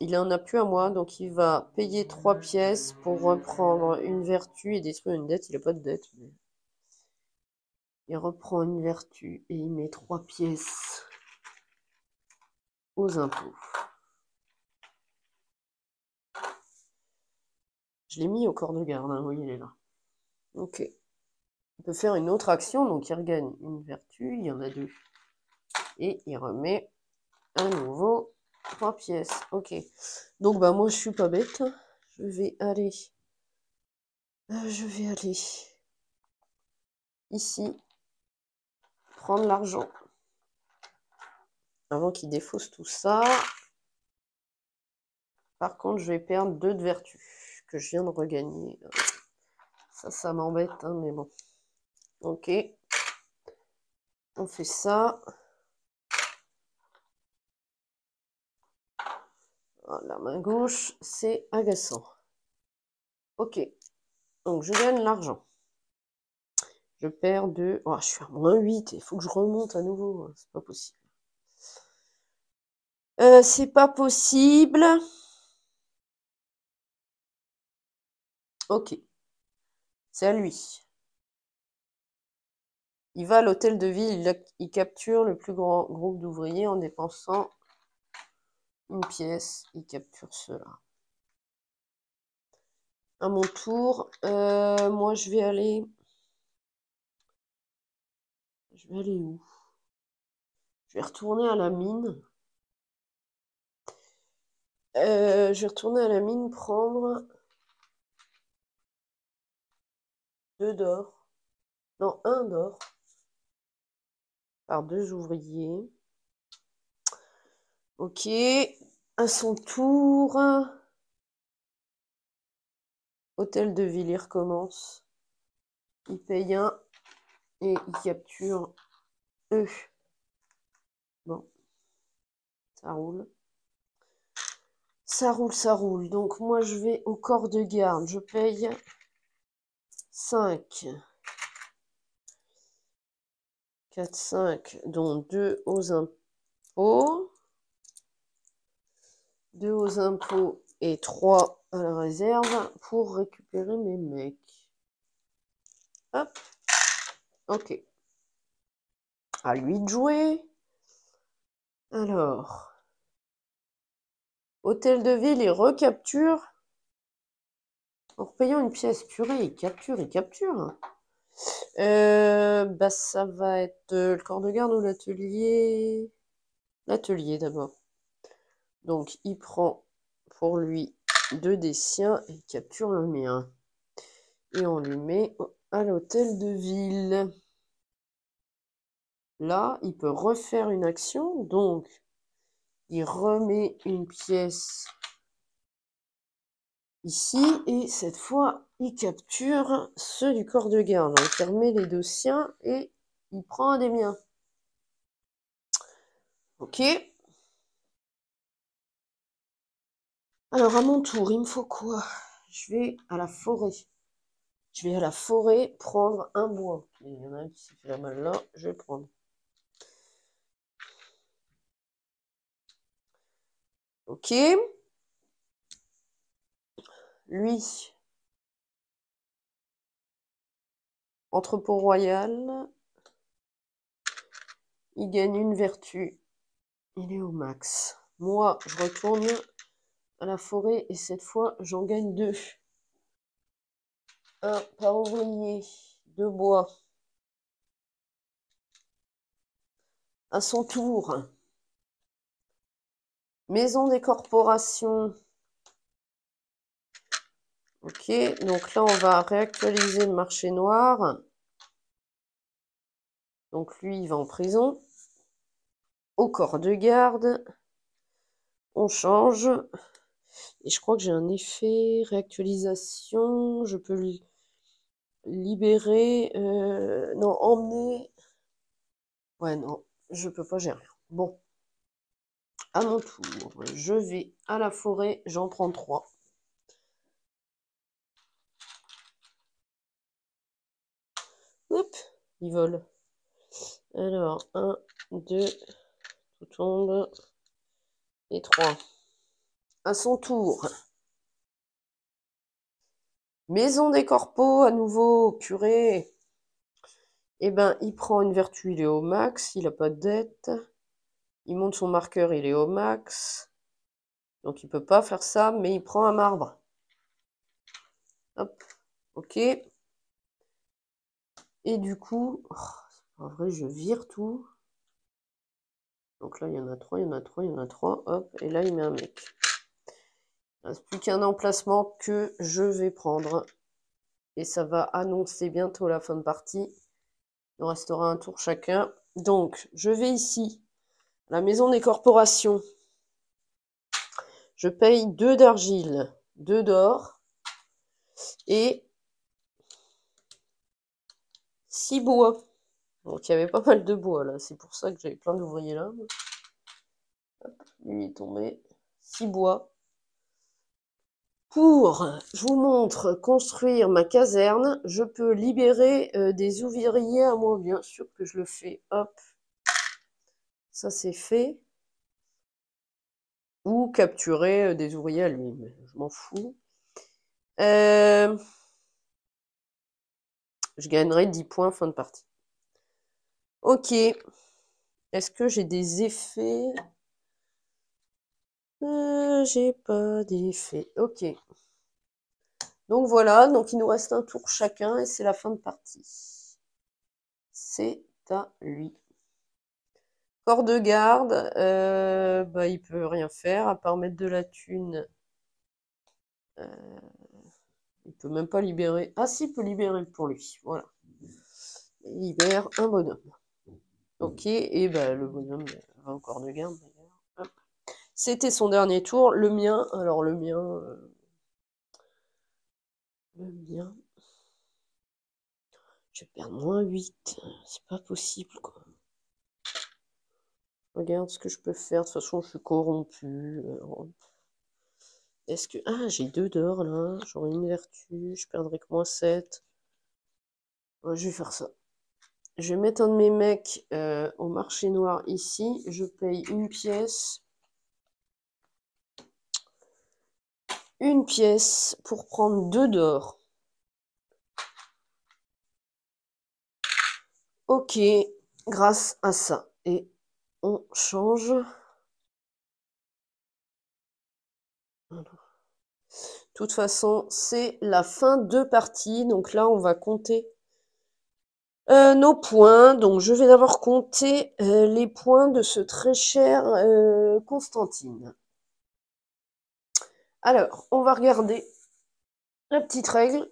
Il en a plus à moi, donc il va payer 3 pièces pour reprendre une vertu et détruire une dette. Il n'a pas de dette. Mais... il reprend une vertu et il met 3 pièces aux impôts. Je l'ai mis au corps de garde, hein. Oui, il est là. Ok. Il peut faire une autre action, donc il regagne une vertu, il y en a 2. Et il remet à nouveau 3 pièces. Ok. Donc bah moi je suis pas bête. Je vais aller ici prendre l'argent avant qu'il défausse tout ça. Par contre, je vais perdre 2 de vertu que je viens de regagner. Ça m'embête, hein, mais bon. Ok. On fait ça. La main gauche, c'est agaçant. Ok. Donc, je gagne l'argent. Je perds 2. Oh, je suis à moins 8. Il faut que je remonte à nouveau. C'est pas possible. C'est pas possible. Ok. C'est à lui. Il va à l'hôtel de ville. Il capture le plus grand groupe d'ouvriers en dépensant une pièce. Il capture cela. À mon tour, moi je vais aller... Je vais aller où? Je vais retourner à la mine. Je vais retourner à la mine prendre 2 d'or. Non, 1 d'or. Par 2 ouvriers. Ok. À son tour. Hôtel de ville, il recommence. Il paye 1 et il capture eux. Bon. Ça roule. Ça roule, ça roule. Donc moi je vais au corps de garde. Je paye 5. 4, 5, dont 2 aux impôts. 2 aux impôts et 3 à la réserve pour récupérer mes mecs. Hop. Ok. À lui de jouer. Alors. Hôtel de ville, il recapture. En repayant une pièce. Purée, il capture, il capture. Bah ça va être le corps de garde ou l'atelier. L'atelier d'abord. Donc il prend pour lui 2 des siens et il capture le mien. Et on lui met à l'hôtel de ville. Là, il peut refaire une action, donc il remet une pièce ici, et cette fois, il capture ceux du corps de garde. Donc, il remet les 2 siens et il prend un des miens. Ok. Alors, à mon tour, il me faut quoi? Je vais à la forêt. Je vais à la forêt prendre un bois. Il y en a un qui s'est fait la malle là, je vais prendre. Ok. Lui. Entrepôt royal. Il gagne une vertu. Il est au max. Moi, je retourne à la forêt et cette fois, j'en gagne 2. 1 par ouvrier. 2 bois. À son tour. Maison des corporations. Ok, donc là, on va réactualiser le marché noir. Donc lui, il va en prison. Au corps de garde. On change. Et je crois que j'ai un effet réactualisation. Je peux libérer. Non, emmener. Ouais, non, je peux pas, j'ai rien. Bon. À mon tour, je vais à la forêt, j'en prends 3. Hop, ils volent. Alors, 1, 2, tout tombe. Et 3. À son tour. Maison des corpos, à nouveau, purée. Eh ben, il prend une vertu, il est au max, il n'a pas de dette. Il monte son marqueur, il est au max. Donc il peut pas faire ça, mais il prend un marbre. Hop, ok. Et du coup, oh, c'est pas vrai, je vire tout. Donc là, il y en a 3, il y en a 3, il y en a 3. Hop, et là, il met un mec. Il ne reste plus qu'un emplacement que je vais prendre. Et ça va annoncer bientôt la fin de partie. Il nous restera un tour chacun. Donc, je vais ici. La maison des corporations. Je paye 2 d'argile, 2 d'or. Et 6 bois. Donc, il y avait pas mal de bois là. C'est pour ça que j'avais plein d'ouvriers là. Hop, lui est tombé. 6 bois. Je vous montre, construire ma caserne, je peux libérer des ouvriers à moi, bien sûr que je le fais. Hop, ça c'est fait. Ou capturer des ouvriers à lui, mais je m'en fous. Je gagnerai 10 points fin de partie. Ok. Est-ce que j'ai des effets? J'ai pas d'effet. Ok. Donc voilà, donc il nous reste un tour chacun et c'est la fin de partie. C'est à lui. Corps de garde, bah il peut rien faire à part mettre de la thune. Il peut même pas libérer. Ah si, il peut libérer pour lui. Voilà. Il libère un bonhomme. Ok, et bah le bonhomme va au corps de garde d'ailleurs. C'était son dernier tour. Le mien, alors le mien, je vais perdre moins 8. C'est pas possible quoi. Regarde ce que je peux faire. De toute façon, je suis corrompu. Est-ce que. Ah, j'ai 2 d'or là. J'aurai une vertu. Je perdrai que moins 7. Ouais, je vais faire ça. Je vais mettre un de mes mecs au marché noir ici. Je paye une pièce. Une pièce pour prendre 2 d'or. Ok, grâce à ça. Et on change. De toute façon, c'est la fin de partie. Donc là, on va compter nos points. Donc je vais d'abord compter les points de ce très cher Constantine. Alors, on va regarder la petite règle.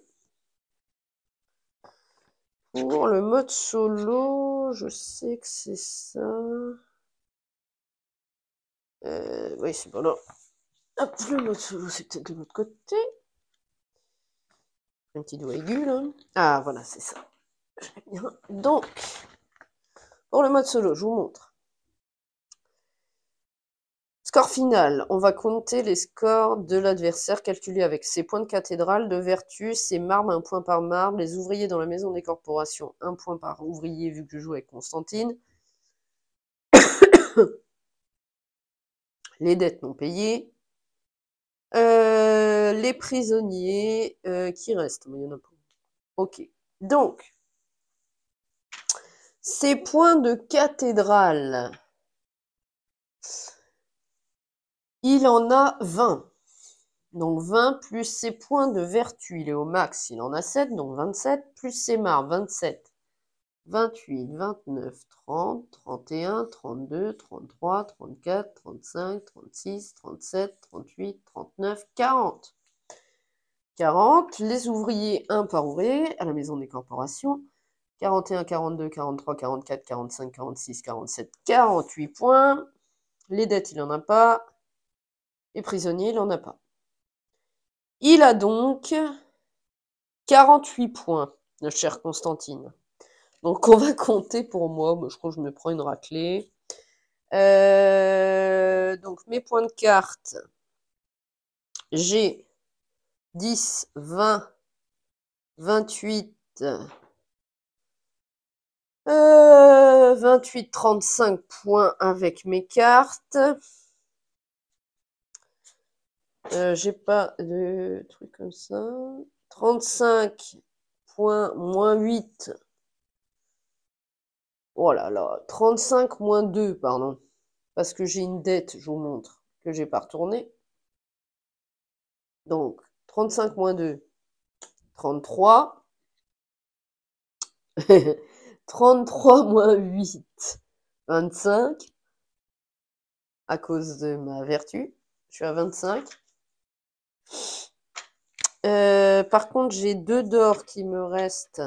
Pour le mode solo, je sais que c'est ça. Oui, c'est bon là. Hop, le mode solo, c'est peut-être de l'autre côté. Un petit doigt aigu, là. Ah, voilà, c'est ça. Bien. Donc, pour le mode solo, je vous montre. Score final. On va compter les scores de l'adversaire calculés avec ses points de cathédrale, de vertu, ses marbres, 1 point par marbre, les ouvriers dans la maison des corporations, 1 point par ouvrier vu que je joue avec Constantine, les dettes non payées, les prisonniers qui restent. Mais il y en a pas. Ok. Donc, ces points de cathédrale, il en a 20. Donc 20 plus ses points de vertu, il est au max, il en a 7, donc 27, plus ses marbres, 27, 28, 29, 30, 31, 32, 33, 34, 35, 36, 37, 38, 39, 40. 40, les ouvriers, 1 par ouvrier, à la maison des corporations, 41, 42, 43, 44, 45, 46, 47, 48 points. Les dettes, il n'en a pas. Les prisonniers, il n'en a pas. Il a donc 48 points, le cher Constantine. Donc on va compter pour moi. Je crois que je me prends une raclée. Donc mes points de carte. J'ai 10, 20, 28, 28, 35 points avec mes cartes. J'ai pas de trucs comme ça. 35 points moins 8. Oh là là, 35 moins 2, pardon. Parce que j'ai une dette, je vous montre, que j'ai pas retournée. Donc, 35 moins 2, 33. 33 moins 8, 25. À cause de ma vertu. Je suis à 25. Par contre, j'ai 2 d'or qui me restent.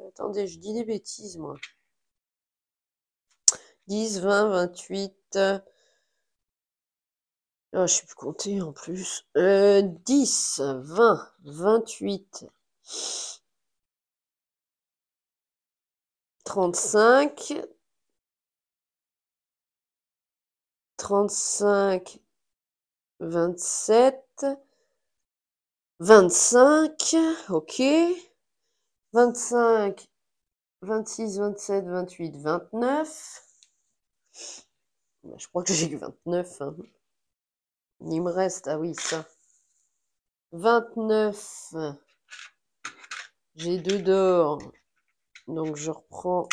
Attendez, je dis des bêtises, moi. 10, 20, 28. Ah, je sais plus compter en plus. 10, 20, 28, 35. 35, 27, 25, ok. 25, 26, 27, 28, 29. Je crois que j'ai que 29. Hein. Il me reste, ah oui, ça. 29. J'ai 2 d'or. Donc je reprends.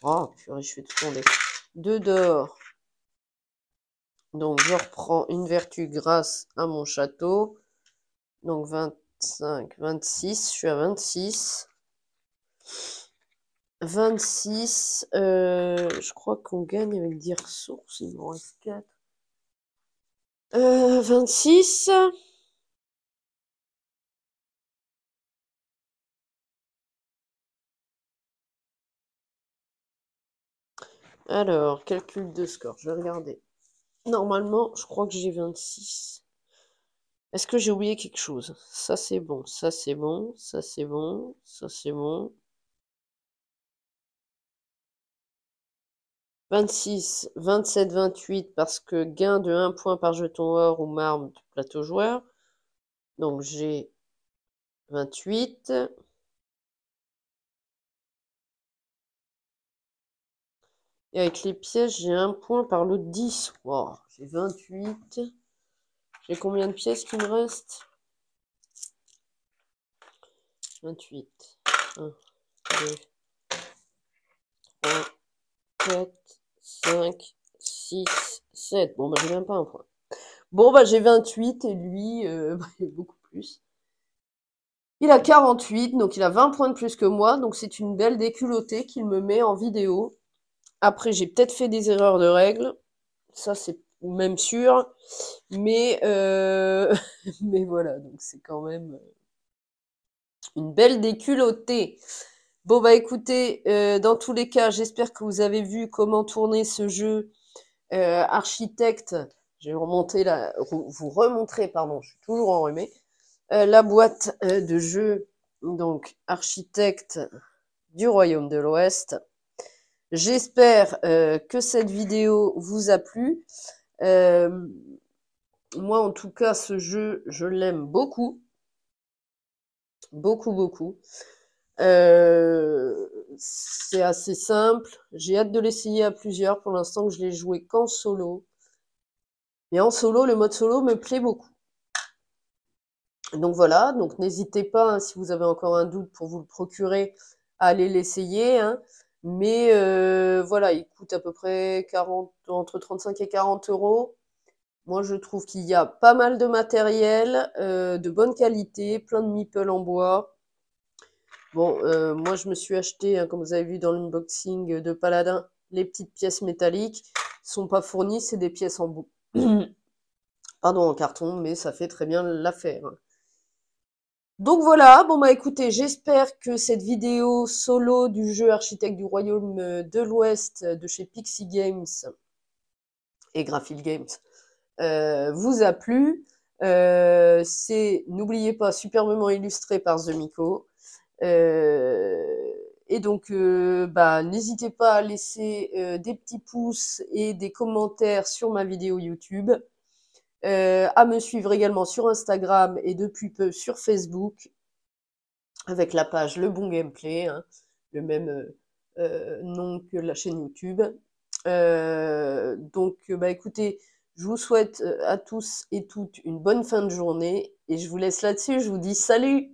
Oh, purée, je fais tout tomber. 2 d'or. Donc je reprends une vertu grâce à mon château. Donc 25, 26. Je suis à 26. 26. Je crois qu'on gagne avec des ressources. Il me reste 4. 26. Alors, calcul de score. Je vais regarder. Normalement, je crois que j'ai 26. Est-ce que j'ai oublié quelque chose? Ça, c'est bon. Ça, c'est bon. Ça, c'est bon. Ça, c'est bon. 26, 27, 28, parce que gain de 1 point par jeton or ou marbre du plateau joueur. Donc, j'ai 28. Et avec les pièces, j'ai 1 point par lot de 10. Wow, j'ai 28. J'ai combien de pièces qui me restent? 28. 1, 2, 3, 4, 5, 6, 7. Bon, bah, j'ai même pas un point. Bon, bah, j'ai 28 et lui, il a beaucoup plus. Il a 48, donc il a 20 points de plus que moi. Donc, c'est une belle déculottée qu'il me met en vidéo. Après, j'ai peut-être fait des erreurs de règles. Ça, c'est même sûr. Mais, mais voilà, donc c'est quand même une belle déculottée. Bon, bah écoutez, dans tous les cas, j'espère que vous avez vu comment tourner ce jeu Architecte. Je vais vous remontrer, pardon, je suis toujours enrhumée, la boîte de jeu, donc Architecte du Royaume de l'Ouest. J'espère que cette vidéo vous a plu. Moi, en tout cas, ce jeu, je l'aime beaucoup. Beaucoup, beaucoup. C'est assez simple. J'ai hâte de l'essayer à plusieurs. Pour l'instant, je l'ai joué qu'en solo. Et en solo, le mode solo me plaît beaucoup. Donc voilà, donc n'hésitez pas, hein, si vous avez encore un doute pour vous le procurer, à aller l'essayer. Hein. Mais voilà, il coûte à peu près entre 35 et 40 euros. Moi, je trouve qu'il y a pas mal de matériel, de bonne qualité, plein de meeples en bois. Bon, moi, je me suis acheté, hein, comme vous avez vu dans l'unboxing de Paladin, les petites pièces métalliques. Elles sont pas fournies, c'est des pièces en bois. Pardon, en carton, mais ça fait très bien l'affaire. Donc voilà, bon bah écoutez, j'espère que cette vidéo solo du jeu Architecte du Royaume de l'Ouest de chez Pixie Games et Graphil Games vous a plu. C'est, n'oubliez pas, superbement illustré par The Miko. Et donc, bah, n'hésitez pas à laisser des petits pouces et des commentaires sur ma vidéo YouTube. À me suivre également sur Instagram et depuis peu sur Facebook avec la page Le Bon Gameplay, hein, le même nom que la chaîne YouTube. Donc, bah, écoutez, je vous souhaite à tous et toutes une bonne fin de journée et je vous laisse là-dessus. Je vous dis salut!